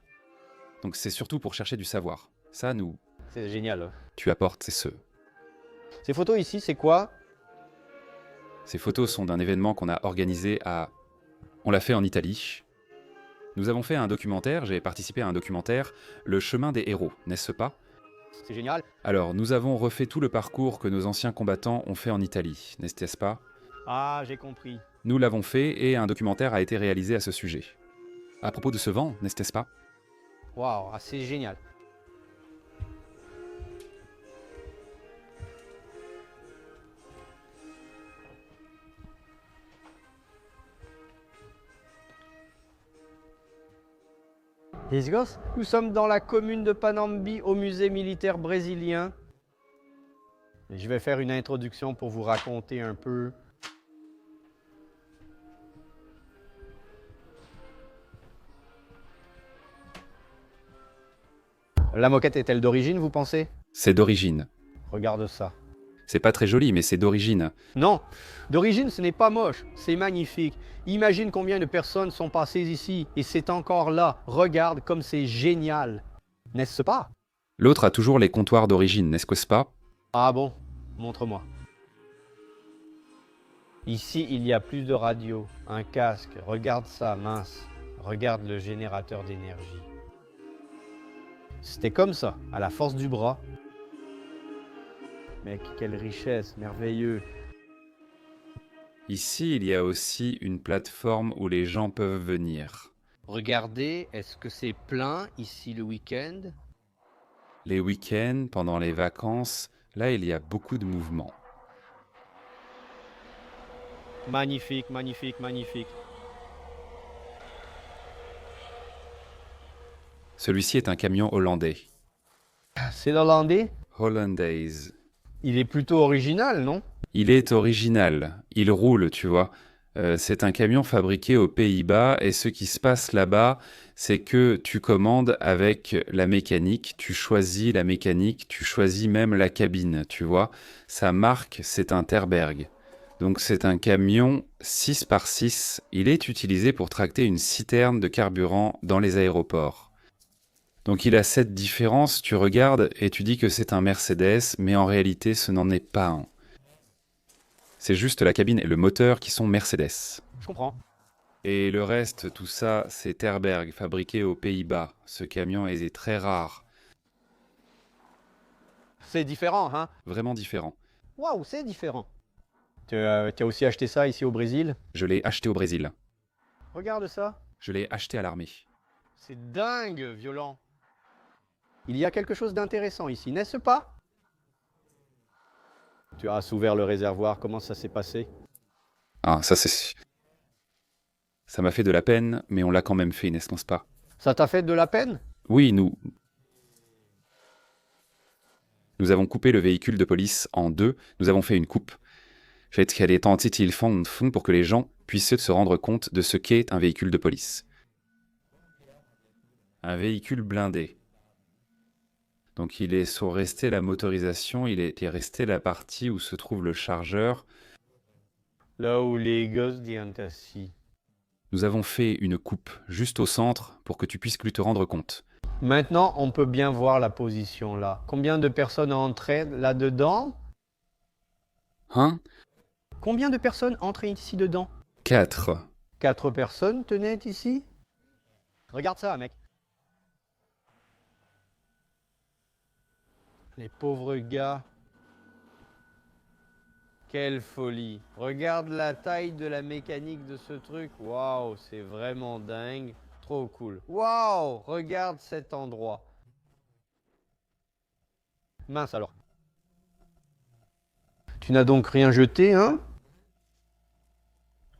Donc c'est surtout pour chercher du savoir. Ça, C'est génial. tu apportes, c'est ce. Ces photos ici, c'est quoi? Ces photos sont d'un événement qu'on a organisé On l'a fait en Italie. Nous avons fait un documentaire, j'ai participé à un documentaire, Le chemin des héros, n'est-ce pas? C'est génial. Alors, nous avons refait tout le parcours que nos anciens combattants ont fait en Italie, n'est-ce pas? Ah, j'ai compris. Nous l'avons fait et un documentaire a été réalisé à ce sujet. À propos de ce vent, n'est-ce pas? Waouh, ah, c'est génial. Nous sommes dans la commune de Panambi au musée militaire brésilien. Et je vais faire une introduction pour vous raconter un peu. La moquette est-elle d'origine, vous pensez? C'est d'origine. Regarde ça. C'est pas très joli, mais c'est d'origine. Non, d'origine ce n'est pas moche, c'est magnifique. Imagine combien de personnes sont passées ici et c'est encore là. Regarde comme c'est génial. N'est-ce pas? L'autre a toujours les comptoirs d'origine, n'est-ce pas? Ah bon, montre-moi. Ici, il y a plus de radio, un casque. Regarde ça, mince. Regarde le générateur d'énergie. C'était comme ça, à la force du bras. Mec, quelle richesse, merveilleux. Ici, il y a aussi une plateforme où les gens peuvent venir. Regardez, est-ce que c'est plein ici le week-end? Les week-ends, pendant les vacances, là, il y a beaucoup de mouvements. Magnifique, magnifique, magnifique. Celui-ci est un camion hollandais. C'est l'hollandais? Hollandaise. Il est plutôt original, non? Il est original, il roule, tu vois. C'est un camion fabriqué aux Pays-Bas et ce qui se passe là-bas, c'est que tu commandes avec la mécanique, tu choisis la mécanique, tu choisis même la cabine, tu vois. Sa marque, c'est un Terberg. Donc c'est un camion 6 par 6. Il est utilisé pour tracter une citerne de carburant dans les aéroports. Donc il a cette différence, tu regardes et tu dis que c'est un Mercedes, mais en réalité ce n'en est pas un. C'est juste la cabine et le moteur qui sont Mercedes. Je comprends. Et le reste, tout ça, c'est Terberg, fabriqué aux Pays-Bas. Ce camion est très rare, C'est différent, hein? vraiment différent. Waouh, c'est différent. Tu as aussi acheté ça ici au Brésil? Je l'ai acheté au Brésil. Regarde ça. Je l'ai acheté à l'armée. C'est dingue, violent. Il y a quelque chose d'intéressant ici, n'est-ce pas? Tu as ouvert le réservoir, comment ça s'est passé? Ah, ça c'est... Ça m'a fait de la peine, mais on l'a quand même fait, n'est-ce pas? Ça t'a fait de la peine? Oui, nous avons coupé le véhicule de police en deux. Nous avons fait une coupe. Fait qu'elle est anti-tilfond pour que les gens puissent se rendre compte de ce qu'est un véhicule de police. Un véhicule blindé. Donc il est sur resté la motorisation, il est resté la partie où se trouve le chargeur. Là où les gosses viennent assis. Nous avons fait une coupe juste au centre pour que tu puisses plus te rendre compte. Maintenant, on peut bien voir la position là. Combien de personnes entraient là-dedans? Hein? Combien de personnes entrent ici dedans? 4. 4 personnes tenaient ici? Regarde ça, mec. Les pauvres gars. Quelle folie. Regarde la taille de la mécanique de ce truc. Waouh, c'est vraiment dingue. Trop cool. Waouh, regarde cet endroit. Mince alors. Tu n'as donc rien jeté, hein?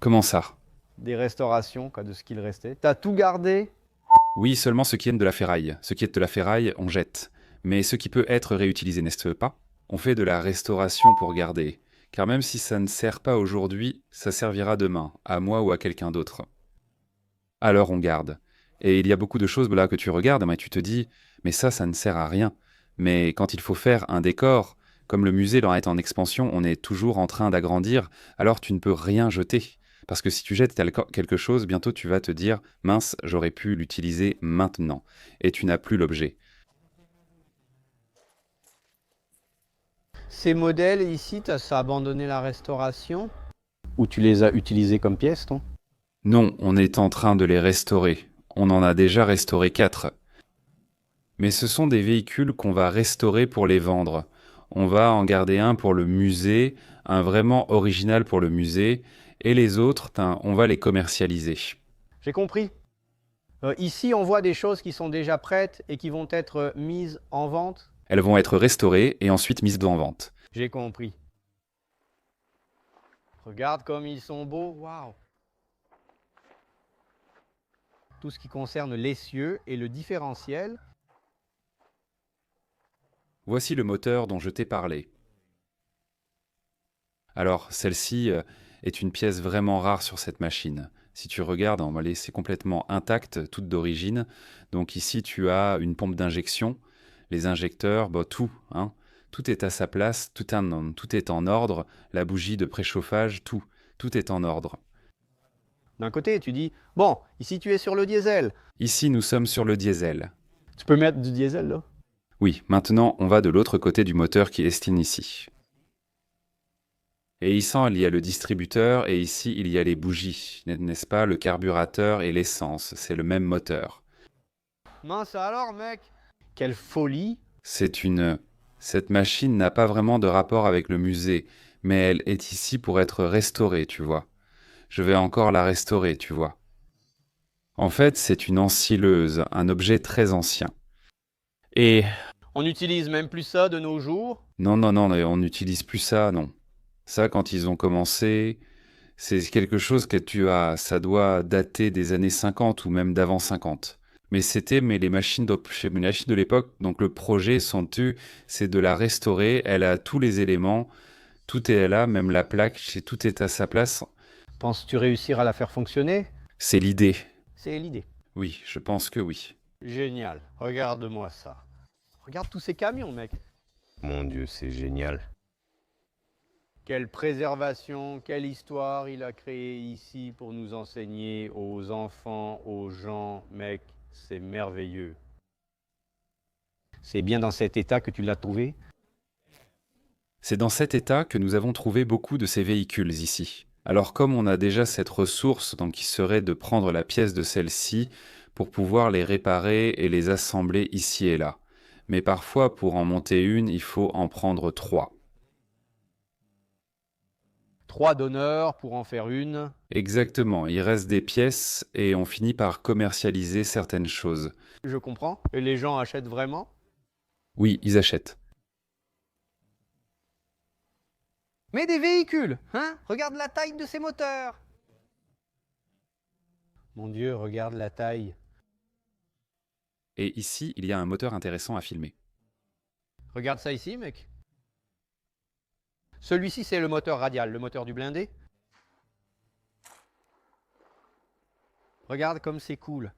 Comment ça? Des restaurations, quoi, de ce qu'il restait. T'as tout gardé? Oui, seulement ce qui est de la ferraille. Ce qui est de la ferraille, on jette. Mais ce qui peut être réutilisé, n'est-ce pas? On fait de la restauration pour garder. Car même si ça ne sert pas aujourd'hui, ça servira demain, à moi ou à quelqu'un d'autre. Alors on garde. Et il y a beaucoup de choses là que tu regardes, mais tu te dis, mais ça ne sert à rien. Mais quand il faut faire un décor, comme le musée est en expansion, on est toujours en train d'agrandir, alors tu ne peux rien jeter. Parce que si tu jettes quelque chose, bientôt tu vas te dire, mince, j'aurais pu l'utiliser maintenant. Et tu n'as plus l'objet. Ces modèles ici, t'as abandonné la restauration? Ou tu les as utilisés comme pièces, non? Non, on est en train de les restaurer. On en a déjà restauré 4. Mais ce sont des véhicules qu'on va restaurer pour les vendre. On va en garder un pour le musée, un vraiment original pour le musée, et les autres, on va les commercialiser. J'ai compris. Ici, on voit des choses qui sont déjà prêtes et qui vont être mises en vente. Elles vont être restaurées et ensuite mises en vente. J'ai compris. Regarde comme ils sont beaux. Waouh. Tout ce qui concerne l'essieu et le différentiel. Voici le moteur dont je t'ai parlé. Alors, celle-ci est une pièce vraiment rare sur cette machine. Si tu regardes, c'est complètement intact, toute d'origine. Donc ici, tu as une pompe d'injection, les injecteurs, tout. Tout est à sa place, tout est en ordre, la bougie de préchauffage, tout est en ordre. D'un côté, tu dis, bon, ici tu es sur le diesel. Ici, nous sommes sur le diesel. Tu peux mettre du diesel là? Oui, maintenant, on va de l'autre côté du moteur qui est ici. Et ici, il y a le distributeur et ici, il y a les bougies, n'est-ce pas? Le carburateur et l'essence, c'est le même moteur. Mince alors, mec. Quelle folie. Cette machine n'a pas vraiment de rapport avec le musée, mais elle est ici pour être restaurée, tu vois. Je vais encore la restaurer, tu vois. En fait, c'est une ensileuse, un objet très ancien. Et... On n'utilise même plus ça de nos jours? Non, on n'utilise plus ça, non. Ça, quand ils ont commencé, c'est quelque chose que ça doit dater des années 50 ou même d'avant 50. Mais chez les machines de l'époque, donc le projet, c'est de la restaurer. Elle a tous les éléments, tout est là, même la plaque, tout est à sa place. Penses-tu réussir à la faire fonctionner? C'est l'idée. C'est l'idée. Oui, je pense que oui. Génial. Regarde-moi ça. Regarde tous ces camions, mec. Mon Dieu, c'est génial. Quelle préservation, quelle histoire il a créé ici pour nous enseigner aux enfants, aux gens, mec. C'est merveilleux. C'est bien dans cet état que tu l'as trouvé? C'est dans cet état que nous avons trouvé beaucoup de ces véhicules ici. Alors comme on a déjà cette ressource, donc qui serait de prendre la pièce de celle-ci pour pouvoir les réparer et les assembler ici et là. Mais parfois, pour en monter une, il faut en prendre 3. 3 donneurs pour en faire une. Exactement, il reste des pièces et on finit par commercialiser certaines choses. Je comprends. Et les gens achètent vraiment? Oui, ils achètent. Mais des véhicules, hein? Regarde la taille de ces moteurs. Mon Dieu, regarde la taille. Et ici, il y a un moteur intéressant à filmer. Regarde ça ici, mec. Celui-ci, c'est le moteur radial, le moteur du blindé. Regarde comme c'est cool.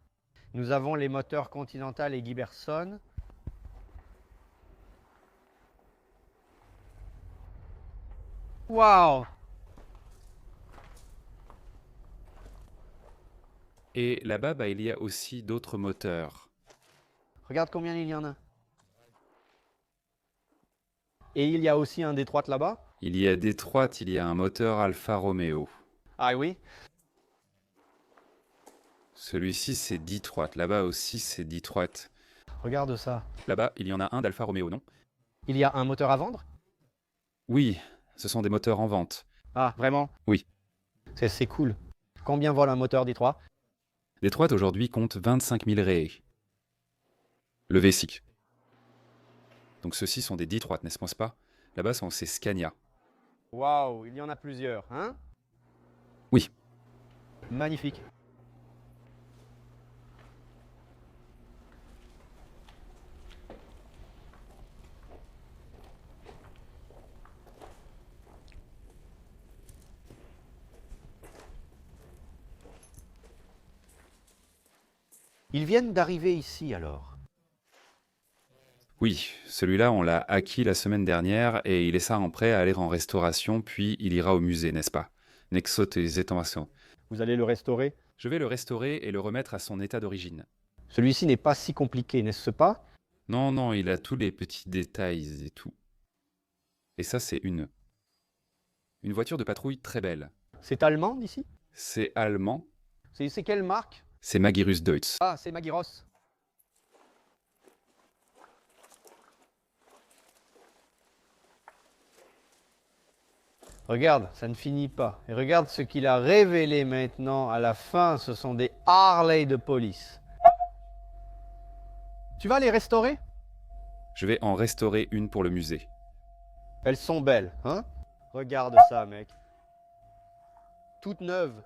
Nous avons les moteurs Continental et Giberson. Waouh! Et là-bas, il y a aussi d'autres moteurs. Regarde combien il y en a. Et il y a aussi un Détroit là-bas. Il y a Detroit, il y a un moteur Alfa Romeo. Ah oui? Celui-ci, c'est Detroit. Là-bas aussi, c'est Detroit. Regarde ça. Là-bas, il y en a un d'Alfa Romeo, non? Il y a un moteur à vendre? Oui, ce sont des moteurs en vente. Ah, vraiment? Oui. C'est cool. Combien vole un moteur Détroit? Detroit, aujourd'hui, compte 25 000 rayés. Le V6. Donc ceux-ci sont des Detroit, n'est-ce pas? Là-bas, c'est Scania. Waouh, il y en a plusieurs, hein? Oui. Magnifique. Ils viennent d'arriver ici alors. Oui, celui-là, on l'a acquis la semaine dernière et il est ça en prêt à aller en restauration, puis il ira au musée, n'est-ce pas? Vous allez le restaurer? Je vais le restaurer et le remettre à son état d'origine. Celui-ci n'est pas si compliqué, n'est-ce pas? Non, non, il a tous les petits détails et tout. Et ça, c'est une voiture de patrouille très belle. C'est allemand d'ici? C'est allemand, C'est quelle marque? c'est Magirus Deutz. Ah, c'est Magiros. Regarde, ça ne finit pas. Et regarde ce qu'il a révélé maintenant à la fin. Ce sont des Harley de police. Tu vas les restaurer? Je vais en restaurer une pour le musée. Elles sont belles, hein? Regarde ça, mec. Toute neuve.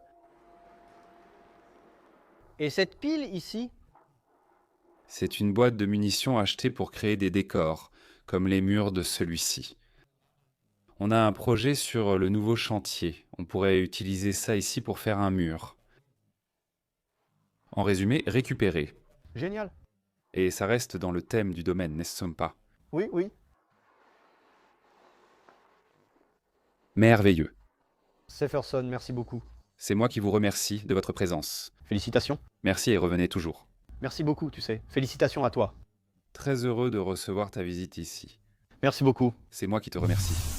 Et cette pile ici? C'est une boîte de munitions achetée pour créer des décors, comme les murs de celui-ci. On a un projet sur le nouveau chantier. On pourrait utiliser ça ici pour faire un mur. En résumé, récupérer. Génial. Et ça reste dans le thème du domaine, n'est-ce pas? Oui, oui. Merveilleux. Sefferson, merci beaucoup. C'est moi qui vous remercie de votre présence. Félicitations. Merci et revenez toujours. Merci beaucoup, tu sais. Félicitations à toi. Très heureux de recevoir ta visite ici. Merci beaucoup. C'est moi qui te remercie.